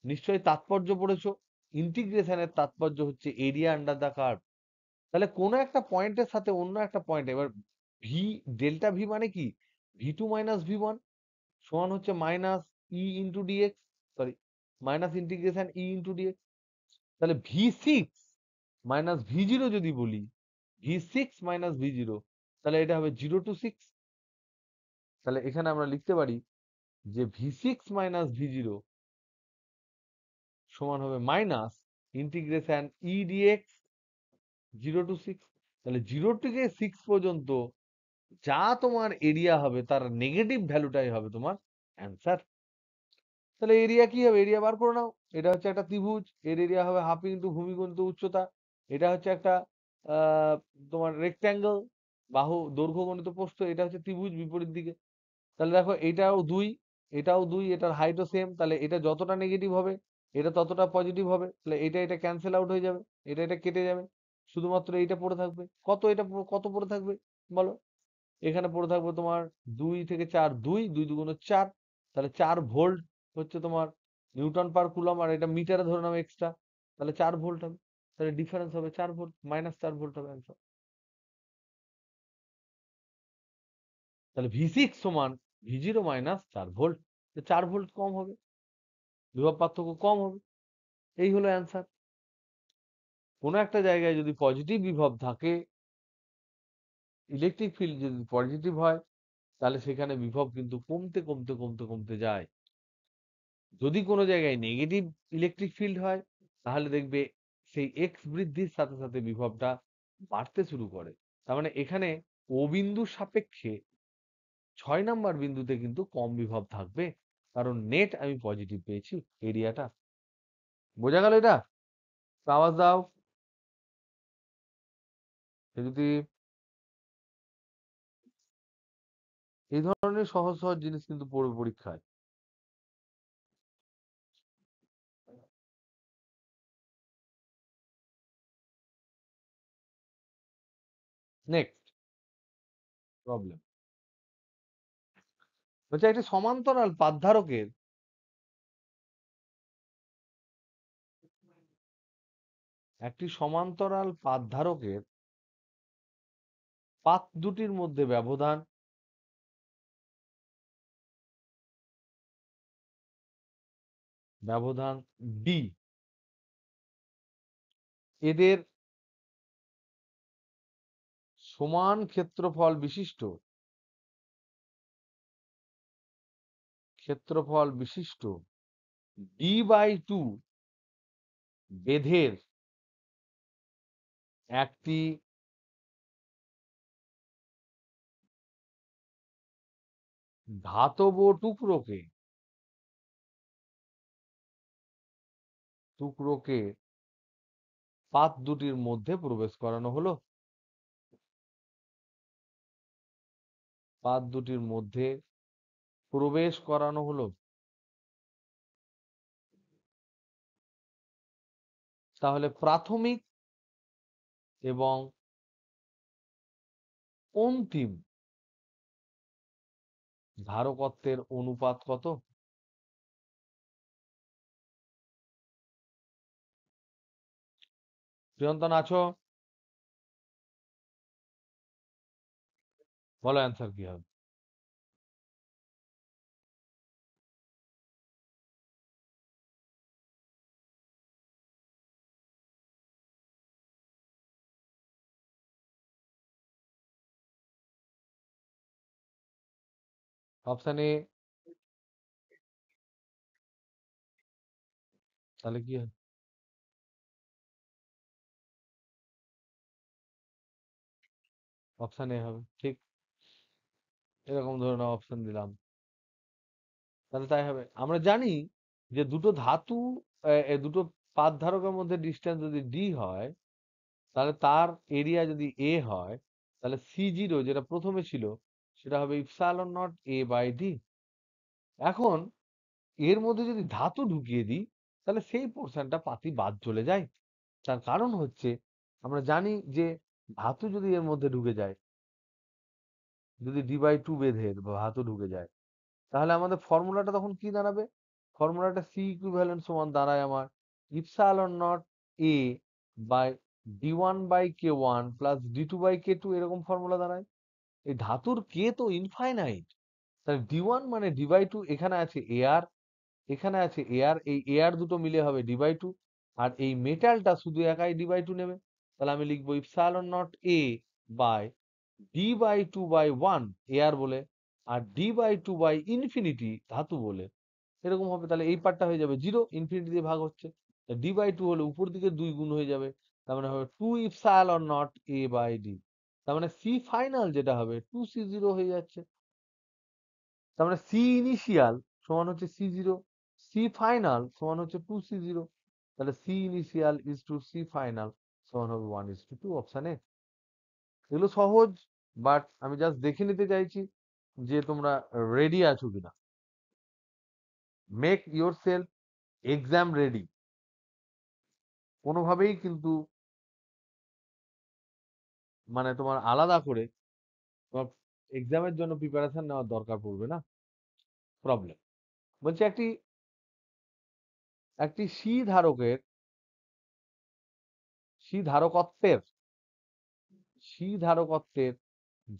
নিশ্চয়ই তাৎপর্য পড়েছো। ইন্টিগ্রেশনের তাৎপর্য হচ্ছে এরিয়া আন্ডার দা কার্ভ। তাহলে কোনো একটা পয়েন্টের সাথে অন্য একটা পয়েন্ট, এবার ভি, ডেল্টা ভি মানে কি? V2 - V1 সমান হচ্ছে minus E into DX, sorry, minus integration E into DX. তাহলে V6 - V0 যদি বলি, V6 - V0, তাহলে এটা হবে 0 to 6। তাহলে এখানে আমরা লিখতে পারি যে v6 - v0 সমান হবে minus integration E DX 0 to 6। তাহলে 0 থেকে 6 পর্যন্ত যা তোমার এরিয়া হবে তার নেগেটিভ ভ্যালুটাই হবে তোমার অ্যান্সার। তাহলে এরিয়া কি হবে? এরিয়া বার করে নাও। এটা হচ্ছে একটা ত্রিভুজ, এর এরিয়া হবে হাফ ইন্টু ভূমি গুণিত উচ্চতা। এটা হচ্ছে একটা আহ, তোমার রেক্ট্যাঙ্গেল, বাহু দৈর্ঘ্য গণিত প্রস্থ। এটা হচ্ছে ত্রিভুজ বিপরীত দিকে। তাহলে দেখো এটাও 2, এটাও 2, এটার হাইটও সেম। তাহলে এটা যতটা নেগেটিভ হবে এটা ততটা পজিটিভ হবে। তাহলে এটা ক্যান্সেল আউট হয়ে যাবে, এটা কেটে যাবে, শুধুমাত্র এইটা পড়ে থাকবে। কত পড়ে থাকবে বলো? এখানে পড়ে থাকবে তোমার 2 থেকে 4, 2 2 4। তাহলে 4 ভোল্ট হচ্ছে তোমার নিউটন পার কুলম, আর এটা মিটারে ধরে নাও এক্সট্রা। তাহলে 4 ভোল্ট হবে। তাহলে ডিফারেন্স হবে 4 ভোল্ট, -4 ভোল্ট হবে অ্যান্সার। তাহলে v6 = v0 - 4 ভোল্ট। 4 ভোল্ট কম হবে, বিভব পার্থক্য কম হবে। এই হলো অ্যান্সার। কোনো একটা জায়গায় যদি পজিটিভ বিভব থাকে, ইলেকট্রিক ফিল্ড যদি পজিটিভ হয়, তাহলে সেখানে বিভব কিন্তু কমতে কমতে কমতে কমতে যায়। যদি কোনো জায়গায় নেগেটিভ ইলেকট্রিক ফিল্ড হয়, তাহলে দেখবে সেই এক্স বৃদ্ধির সাথে সাথে বিভবটা বাড়তে শুরু করে। তার মানে এখানে ও বিন্দুর সাপেক্ষে 6 নম্বর বিন্দুতে কিন্তু কম বিভব থাকবে, কারণ নেট আমি পজিটিভ পেয়েছি এরিয়াটা। বোঝা গেল এটা? তো আওয়াজ দাও যদি। এই ধরনের সহজ সহজ জিনিস কিন্তু পড়বে পরীক্ষায়। নেক্সট প্রবলেম হচ্ছে একটি সমান্তরাল পাতধারকের পাত দুটির মধ্যে ব্যবধান ডি, এদের সমান ক্ষেত্রফল বিশিষ্ট d/2 বেধের একটি ধাতব টুকরোকে পাত দুটির মধ্যে প্রবেশ করানো হলো। পাত দুটির মধ্যে প্রবেশ করানো হলো। তাহলে প্রাথমিক এবং অন্তিম ধারকত্বের অনুপাত কত? প্রিয়ন্তন আছো? বলো অ্যান্সার কি হবে? অপশন এ। তাহলে কি হয়? অপশন এ হবে ঠিক। এরকম ধরে নাও অপশন দিলাম, তাহলে তাই হবে। আমরা জানি যে দুটো পাত ধারকের মধ্যে ডিস্টেন্স যদি ডি হয়, তাহলে তার এরিয়া যদি এ হয়, তাহলে C0 যেটা প্রথমে ছিল সেটা হবে ε0 A/d। এখন এর মধ্যে যদি ধাতু ঢুকিয়ে দিই, তাহলে সেই পোর্শনটা পাতি বাদ চলে যায়। তার কারণ হচ্ছে আমরা জানি যে ধাতু যদি এর মধ্যে ঢুকে যায়, যদি d/2 বেধের ধাতু ঢুকে যায়, তাহলে আমাদের ফর্মুলাটা তখন কি দাঁড়াবে? ফর্মুলাটা সি ইকুইভ্যালেন্ট সমান দাঁড়ায় আমার ε0 A by d1/k1 plus d2/k2, এরকম ফর্মুলা দাঁড়ায়। এই ধাতুর কে তো ইনফাইনাইট, তাহলে d1 মানে d/2। এখানে আছে এআর, এখানে আছে এআর, এই এআর দুটো মিলে হবে d/2, আর এই মেটালটা শুধু একাই d/2 নেবে। তাহলে আমি লিখবো ε0 A বাই d/2/1 এআর বলে, আর d/2 ধাতু বলে এরকম হবে, তাহলে এই পার্টটা হয়ে যাবে 0, ইনফিনিটি দিয়ে ভাগ হচ্ছে। d/2 হলে উপর দিকে 2 গুণ হয়ে যাবে, তার মানে হবে 2 ইপসাইলন নট a/d। তার মানে সি ফাইনাল যেটা হবে 2c0 হয়ে যাচ্ছে। তার মানে সি ইনিশিয়াল সমান হচ্ছে c0, সি ফাইনাল সমান হচ্ছে 2c0। তাহলে C initial is to C final সমান হবে 1:2, অপশন এ। এগুলো সহজ, বাট আমি জাস্ট দেখে নিতে চাইছি যে তোমরা রেডি আছো কিনা। Make your self exam ready. কোনোভাবেই কিন্তু মানে তোমার আলাদা করে তোমার এক্সামের জন্য প্রিপারেশন নেওয়ার দরকার পড়বে না। প্রবলেম বলছে একটি একটি সি ধারকত্বের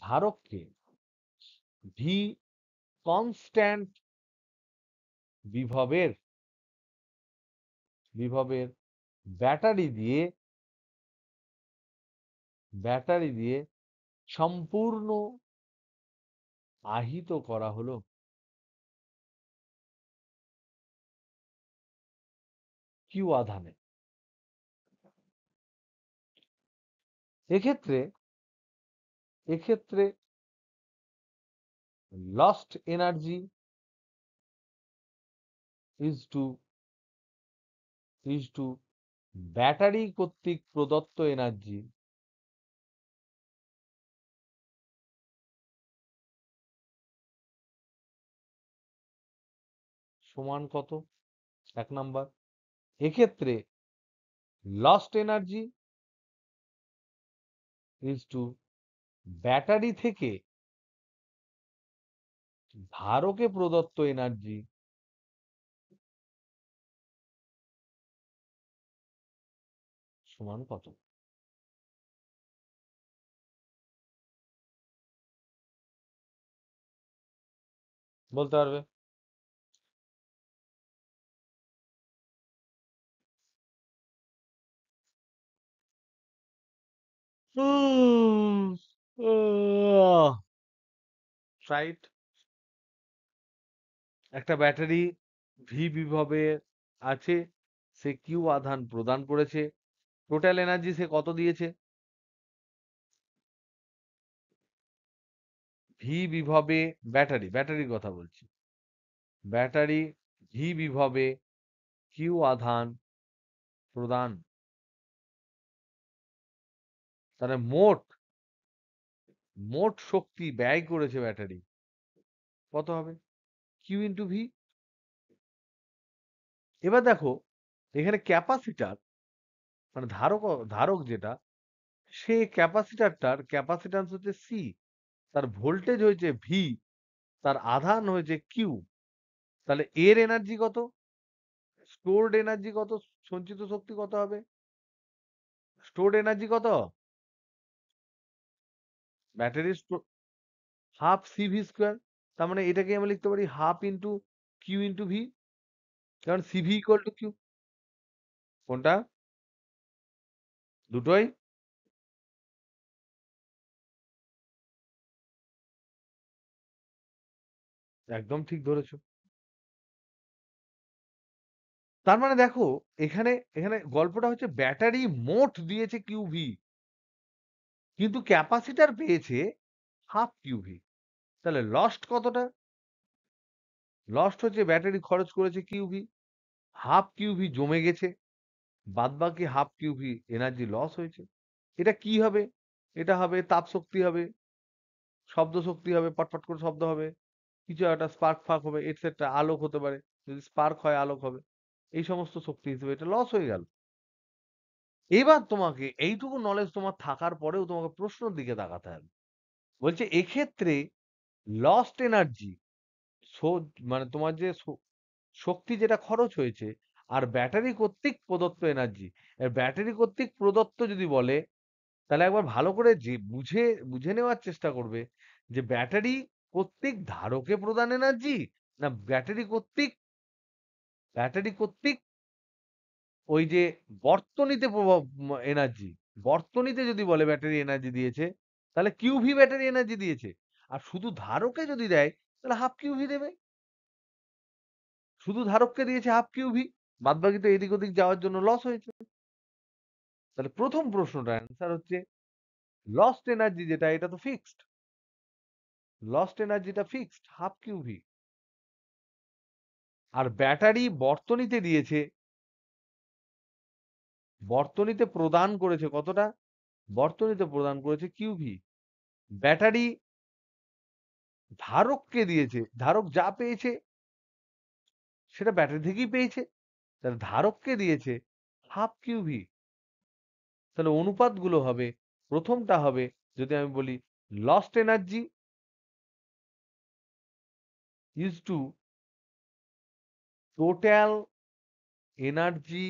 ধারককে ভি কনস্ট্যান্ট বিভবের বিভবের ব্যাটারি দিয়ে সম্পূর্ণ আহিত করা হলো কিউ আধানে। এক্ষেত্রে এক্ষেত্রে lost energy is to battery কর্তৃক প্রদত্ত এনার্জি সমান কত? 1 নাম্বার, এক্ষেত্রে lost energy is to battery থেকে ধারকে প্রদত্ত এনার্জি সমান কত? বলতে পারবে? রাইট। একটা ব্যাটারি ভি বিভবে আছে, সে কিউ আধান প্রদান করেছে, টোটাল এনার্জি সে কত দিয়েছে? ভি বিভবে ব্যাটারির কথা বলছি, ব্যাটারি ভি বিভবে কিউ আধান প্রদান, তাহলে মোট শক্তি ব্যয় করেছে ব্যাটারি কত হবে? Q into V. এবার দেখো এখানে ক্যাপাসিটার মানে ধারক যেটা, সে ক্যাপাসিটারটার ক্যাপাসিট্যান্স হচ্ছে সি, তার ভোল্টেজ হয়েছে ভি, তার আধান হয়েছে কিউ। তাহলে এর এনার্জি কত? স্টোরড এনার্জি কত? সঞ্চিত শক্তি কত হবে? স্টোরড এনার্জি কত? Battery half C V square. তার মানে এটাকে আমরা লিখতে পারি half into Q into V, কারণ C V equal to Q. কোনটা? দুটোই একদম ঠিক ধরেছো। তার মানে দেখো এখানে এখানে গল্পটা হচ্ছে ব্যাটারি মোট দিয়েছে কিউ ভি, কিন্তু ক্যাপাসিটার পেয়েছে হাফ কিউ ভি। তাহলে লস্ট কতটা? লস্ট হচ্ছে ব্যাটারি খরচ করেছে Q V, half Q V জমে গেছে, বাদ বাকি half Q V energy loss হয়েছে। এটা কি হবে? এটা হবে তাপ শক্তি হবে, শব্দ শক্তি হবে, পটপট করে শব্দ হবে, কিছু একটা স্পার্ক ফার্ক হবে, এটসেট্রা, আলোক হতে পারে, যদি স্পার্ক হয় আলোক হবে, এই সমস্ত শক্তি হিসেবে এটা লস হয়ে গেল। এবার তোমাকে এইটুকু নলেজ তোমার থাকার পরেও তোমাকে প্রশ্নের দিকে তাকাতে হবে। বলছে এক্ষেত্রে লস্ট এনার্জি মানে তোমার যে শক্তি যেটা খরচ হয়েছে আর ব্যাটারি কর্তৃক প্রদত্ত এনার্জি, ব্যাটারি কর্তৃক প্রদত্ত যদি বলে তাহলে একবার ভালো করে যে বুঝে নেওয়ার চেষ্টা করবে যে ব্যাটারি কর্তৃক ধারকে প্রদান এনার্জি, না ব্যাটারি কর্তৃক ওই যে বর্তনীতে প্রভাব এনার্জি। বর্তনীতে যদি বলে ব্যাটারি এনার্জি দিয়েছে তাহলে কিউভি ব্যাটারি এনার্জি দিয়েছে, আর শুধু ধারকে যদি দেয় তাহলে হাফ কিউভি দেবে। শুধু ধারককে দিয়েছে হাফ কিউভি, বাদ বাকি তো এদিক ওদিক যাওয়ার জন্য লস হয়েছে। তাহলে প্রথম প্রশ্নটার অ্যান্সার হচ্ছে লস্ট এনার্জি যেটা, এটা তো ফিক্সড। লস্ট এনার্জিটা ফিক্সড, হাফ কিউভি। আর ব্যাটারি বর্তনীতে দিয়েছে, বর্তনীতে প্রদান করেছে কতটা? বর্তনীতে প্রদান করেছে কিউভি। ব্যাটারি ধারককে দিয়েছে, ধারক যা পেয়েছে সেটা ব্যাটারি থেকেই পেয়েছে। তাহলে ধারককে দিয়েছে হাফ কিউভি। তাহলে অনুপাতগুলো হবে, প্রথমটা হবে যদি আমি বলি lost energy is to total energy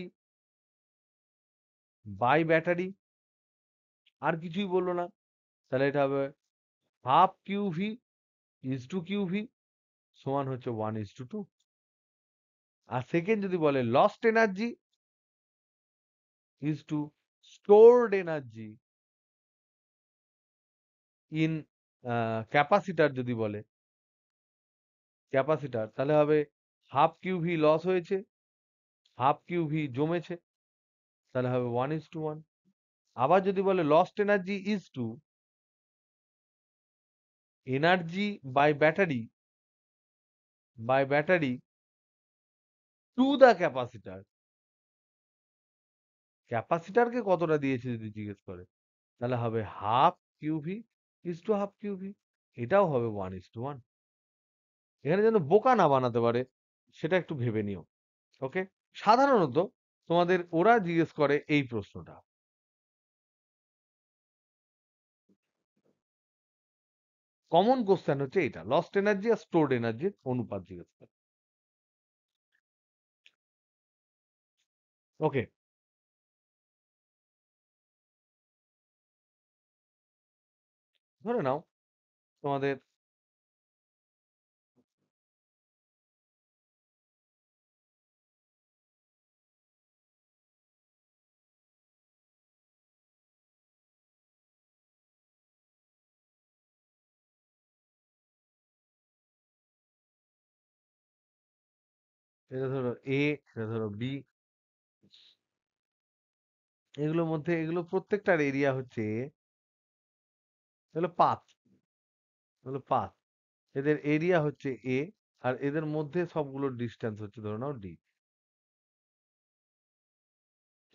by battery, আর কিছুই বললো না। তাহলে এটা হবে half Q V is to Q V সমান হচ্ছে 1:2। আর সেকেন্ড যদি বলে lost energy is to stored energy in capacitor, যদি বলে ক্যাপাসিটার, তাহলে হবে হাফ কিউভি লস হয়েছে, হাফ কিউভি জমেছে, তাহলে হবে 1:1। আবার যদি বলে lost energy is to energy by battery, by battery to the capacitor, ক্যাপাসিটারকে কতটা দিয়েছে যদি জিজ্ঞেস করে, তাহলে হবে half Q V is to half QV, এটাও হবে 1:1। এখানে যেন বোকা না বানাতে পারে সেটা একটু ভেবে নিও। ওকে, সাধারণত তোমাদের ওরা জিজ্ঞেস করে এই প্রশ্নটা, কমন কোশ্চেন হচ্ছে এটা, লস্ট এনার্জি আর স্টোরড এনার্জির অনুপাত জিজ্ঞেস করে। ওকে, ধরে নাও তোমাদের এটা ধরো এ, এটা ধরো বি, এগুলোর মধ্যে এগুলো প্রত্যেকটার এরিয়া হচ্ছে এগুলো পাত, এগুলো পাত, এদের এরিয়া হচ্ছে এ, আর এদের মধ্যে সবগুলোর ডিস্টেন্স হচ্ছে ধরে নাও ডি।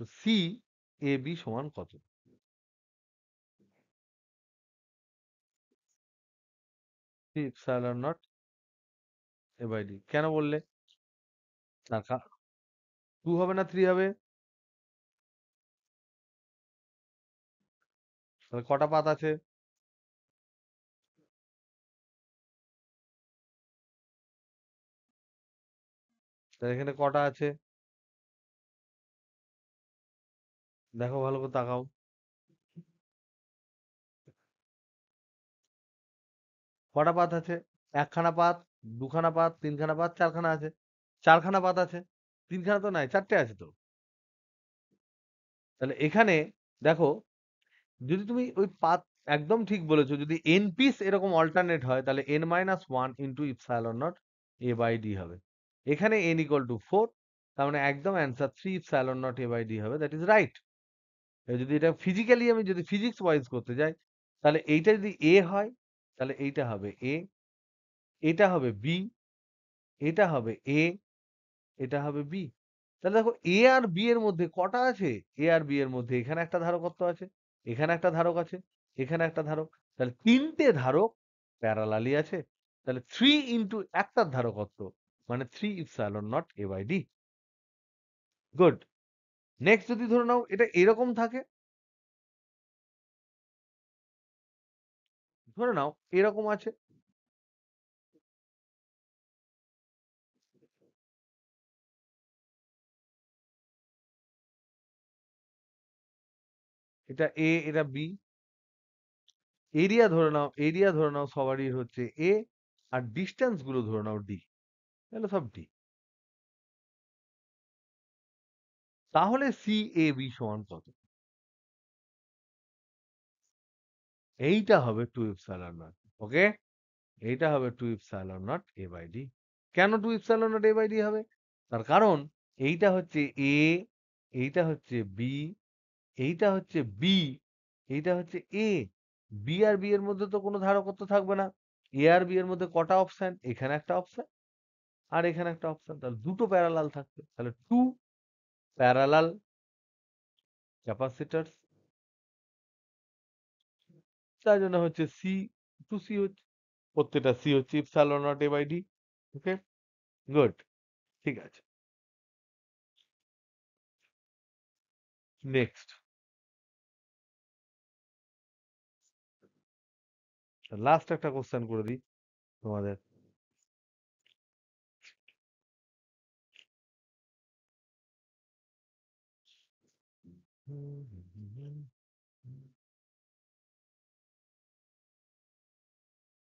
তো সি এ বি সমান কত? C epsilon naught A by D. কেন বললে? তার 2 হবে না 3 হবে? তাহলে কটা পাত আছে? তাহলে এখানে কটা আছে? দেখো ভালো করে তাকাও। কটা পাত আছে? একখানা পাত, দুখানা পাত, তিনখানা পাত, চারখানা আছে। চারখানা পাত আছে, তিনখানা তো নাই, চারটে আছে তো। তাহলে এখানে দেখো, যদি তুমি ওই পাত, একদম ঠিক বলেছো, যদি এন পিস এরকম অল্টারনেট হয় তাহলে n-1 into epsilon naught A by D হবে। এখানে n ইকুয়াল টু 4, তার মানে একদম answer 3 epsilon naught A by D হবে, দ্যাট ইজ রাইট। যদি এটা ফিজিক্যালি আমি যদি ফিজিক্স ওয়াইজ করতে যাই, তাহলে এইটা যদি এ হয় তাহলে এইটা হবে এ, এটা হবে বি, এটা হবে এ, এটা হবে বি। তাহলে দেখো এ আর বি এর মধ্যে কটা আছে? এ আর বি এর মধ্যে এখানে একটা ধারকত্ব আছে, এখানে একটা ধারক আছে, এখানে একটা ধারক, তাহলে তিনটে ধারক প্যারালালি আছে। তাহলে 3 ইন্টু একটার ধারকত্ব মানে 3 epsilon naught A by D. Good. Next যদি ধরে নাও এটা এরকম থাকে, ধরে নাও এরকম আছে, এটা এ, এটা বি, এরিয়া ধরে নাও, এরিয়া ধরে নাও সবারই হচ্ছে এ, আর ডিস্টেন্স গুলো ধরে নাও ডি, তাহলে সব ডি। তাহলে সি এ বি সমান কত? এইটা হবে 2 ইপসাইলন নট। ওকে, এইটা হবে 2 epsilon naught A by D. কেন 2 epsilon naught A by D হবে? তার কারণ এইটা হচ্ছে এ, এইটা হচ্ছে বি, এইটা হচ্ছে বি, এইটা হচ্ছে এ। বি আর বি এর মধ্যে তো কোনো ধারকত্ব থাকবে না। এ আর বি এর মধ্যে কটা অপশন? এখানে একটা অপশন আর এখানে একটা অপশন, তাহলে দুটো প্যারালাল থাকবে, তাহলে টু প্যারালাল ক্যাপাসিটরস, তাই জন্য হচ্ছে সি, টু সি হচ্ছে, প্রত্যেকটা সি হচ্ছে epsilon naught A by D. Okay, good, ঠিক আছে। নেক্সট, লাস্ট একটা কোশ্চেন করে দিই তোমাদের।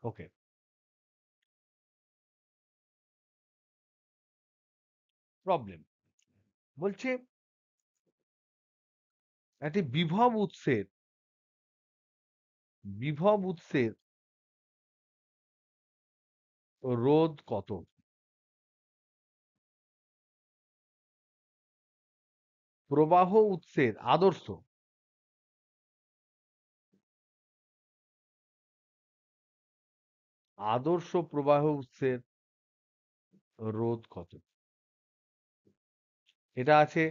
ওকে, প্রবলেম বলছে একটি বিভব উৎসের রোধ কত? প্রবাহ উৎসের আদর্শ প্রবাহ উৎসের রোধ কত? এটা আছে,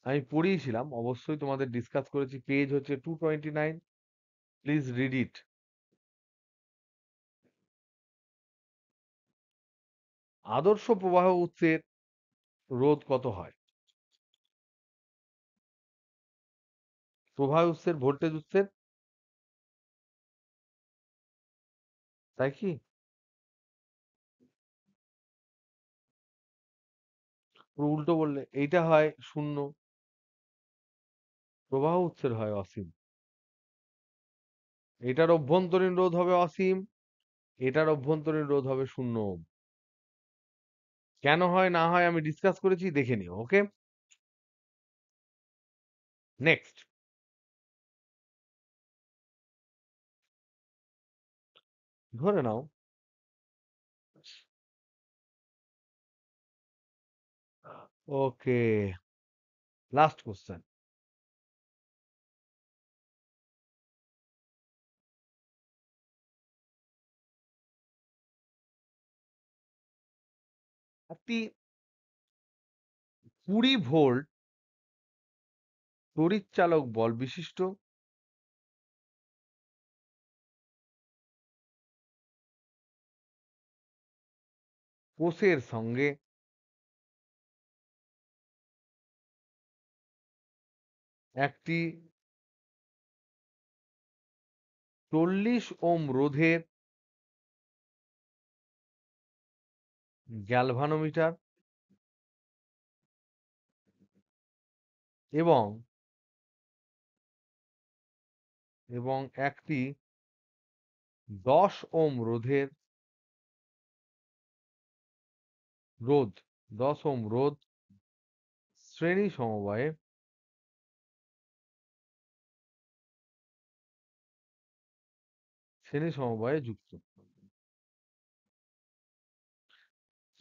আমি পড়িয়েছিলাম, অবশ্যই তোমাদের ডিসকাস করেছি, পেজ হচ্ছে 229, প্লিজ রিড ইট। আদর্শ প্রবাহ উৎসের রোধ কত হয়? প্রবাহ উৎসের, ভোল্টেজ উৎসের, তাই কি? পুরো উল্টো বললে, এইটা হয় 0, প্রবাহ উৎসের হয় অসীম। এটার অভ্যন্তরীণ রোধ হবে অসীম, এটার অভ্যন্তরীণ রোধ হবে 0 ওহম। কেন হয় না হয় আমি ডিসকাস করেছি, দেখে নিও। ওকে, নেক্সট, ধরে নাও ওকে, লাস্ট কোশ্চেন। একটি 20 ভোল্ট তড়িৎচালক বল বিশিষ্ট কোষের সঙ্গে একটি 40 ওহম রোধের গ্যালভানোমিটার এবং এবং একটি 10 ওহম রোধ 10 ওহম রোধ শ্রেণী সমবায়ে যুক্ত।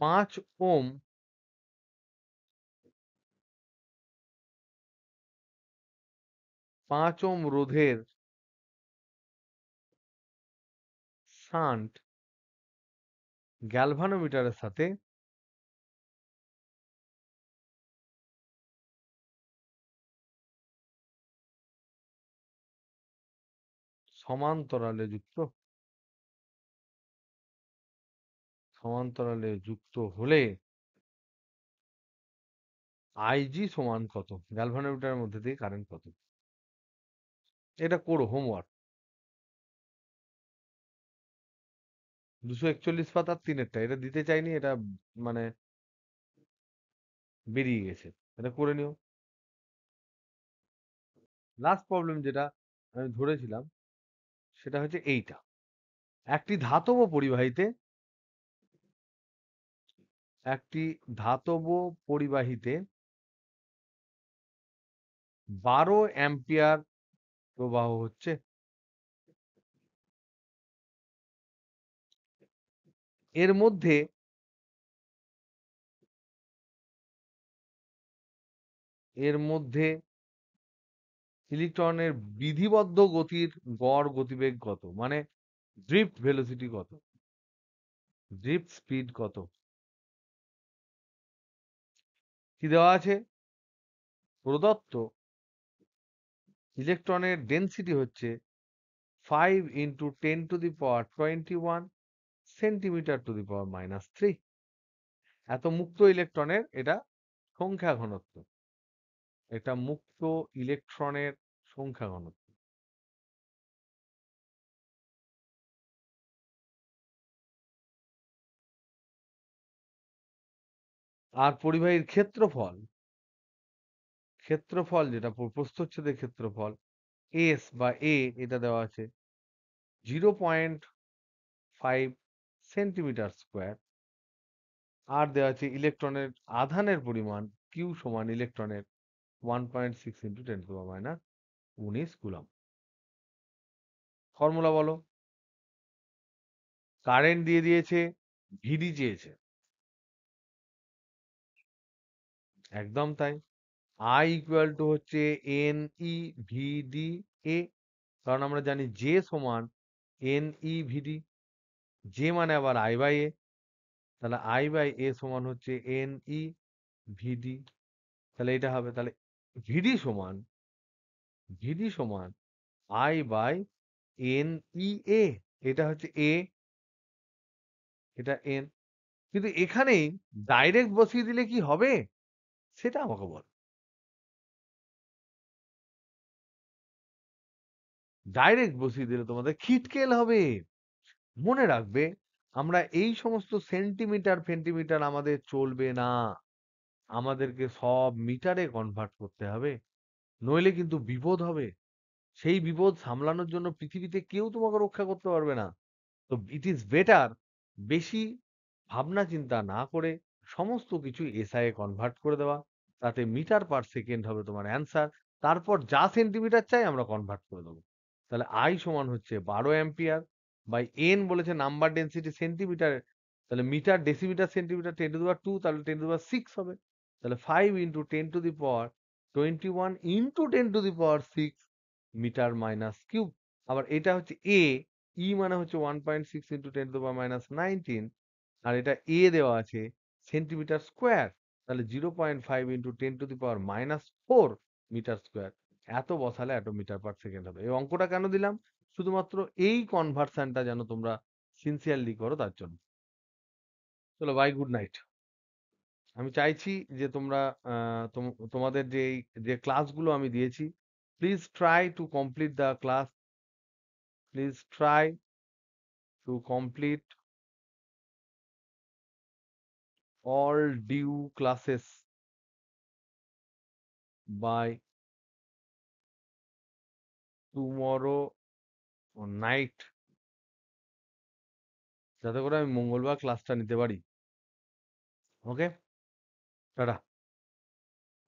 5 ওহম 5 ওহম রোধের শান্ট গ্যালভানোমিটারের সাথে সমান্তরালে যুক্ত। সমান্তরালে যুক্ত হলে আইজি সমান কত? গ্যালভানোমিটারের মধ্যে দিয়ে কারেন্ট কত? এটা করো হোমওয়ার্ক। 241 পাতার 3-এরটা, এটা দিতে চাইনি, এটা মানে বেরিয়ে গেছে, এটা করে নিও। লাস্ট প্রবলেম যেটা আমি ধরেছিলাম সেটা হচ্ছে এইটা। একটি ধাতব পরিবাহীতে একটি ধাতব পরিবাহীতে 12 অ্যাম্পিয়ার প্রবাহ হচ্ছে। এর মধ্যে ইলেকট্রনের বিধিবদ্ধ গতির গড় গতিবেগ কত? মানে ড্রিফট ভেলোসিটি কত? ড্রিফট স্পিড কত? কি দেওয়া আছে? প্রদত্ত ইলেকট্রনের ডেনসিটি হচ্ছে 5 ইন্টু 10⁻21 সেন্টিমিটার টু দি পাওয়ার -3। এত মুক্ত ইলেকট্রনের এটা সংখ্যা ঘনত্ব। এটা মুক্ত ইলেকট্রনের সংখ্যা ঘনত্ব। আর পরিবাহীর ক্ষেত্রফল যেটা প্রস্থচ্ছেদের ক্ষেত্রফল এস বা এ, এটা দেওয়া আছে 0.5 সেন্টিমিটার স্কোয়ার। আর দেওয়া আছে ইলেকট্রনের আধানের পরিমাণ কিউ সমান ইলেকট্রনের 1.6 ইন্টু 10⁻19 কুলম্ব। ফর্মুলা বলো। কারেন্ট দিয়ে দিয়েছে, ভিডি চেয়েছে, একদম তাই। আই ইকুয়াল টু হচ্ছে এন ই ভিডি এ, কারণ আমরা জানি জে সমান এন ই ভিডি, জে মানে আবার আই বাই এ, তাহলে আই বাই এ সমান হচ্ছে এন ই ভিডি। তাহলে এটা হবে, তাহলে ভিডি সমান আই বাই এন ই এ। এটা হচ্ছে এ, এটা এন। কিন্তু এখানেই ডাইরেক্ট বসিয়ে দিলে কি হবে সেটা আমাকে বল। ডাইরেক্ট বসিয়ে দিলে তোমাদের খিটকেল হবে। মনে রাখবে, আমরা এই সমস্ত সেন্টিমিটার ফেন্টিমিটার আমাদের চলবে না, আমাদেরকে সব মিটারে কনভার্ট করতে হবে, নইলে কিন্তু বিপদ হবে। সেই বিপদ সামলানোর জন্য পৃথিবীতে কেউ তোমাকে রক্ষা করতে পারবে না। তো ইট ইজ বেটার বেশি ভাবনা চিন্তা না করে সমস্ত কিছু এসআই এ কনভার্ট করে দেওয়া, তাতে মিটার পার সেকেন্ড হবে তোমার অ্যান্সার। তারপর যা সেন্টিমিটার চাই আমরা কনভার্ট করে দেবো। তাহলে আই সমান হচ্ছে 12 অ্যাম্পিয়ার বাই এন বলেছে নাম্বার ডেন্সিটি সেন্টিমিটার, তাহলে মিটার ডেসিমিটার সেন্টিমিটার 10⁻², তাহলে 10⁻6 হবে। তাহলে 5 ইন্টু 10⁻21 ইন্টু 10⁻6 মিটার মাইনাস কিউব। আবার এটা হচ্ছে এ, ই মানে হচ্ছে 1.6 ইন্টু 10⁻19, আর এটা এ দেওয়া আছে সেন্টিমিটার স্কোয়ার, তাহলে 0.5 ইন্টু 10⁻⁻4 মিটার স্কোয়ার। এত বসালে এত মিটার পার সেকেন্ড হবে। এই অঙ্কটা কেন দিলাম? শুধুমাত্র এই কনভার্সনটা যেন তোমরা সিনসিয়ারলি করো তার জন্য। চলো বাই, গুড নাইট। আমি চাইছি যে তোমরা তোমাদের যে ক্লাসগুলো আমি দিয়েছি, please try to complete the class, please try to complete all due classes by tomorrow night, যাতে করে আমি মঙ্গলবার ক্লাসটা নিতে পারি। ওকে, টাটা।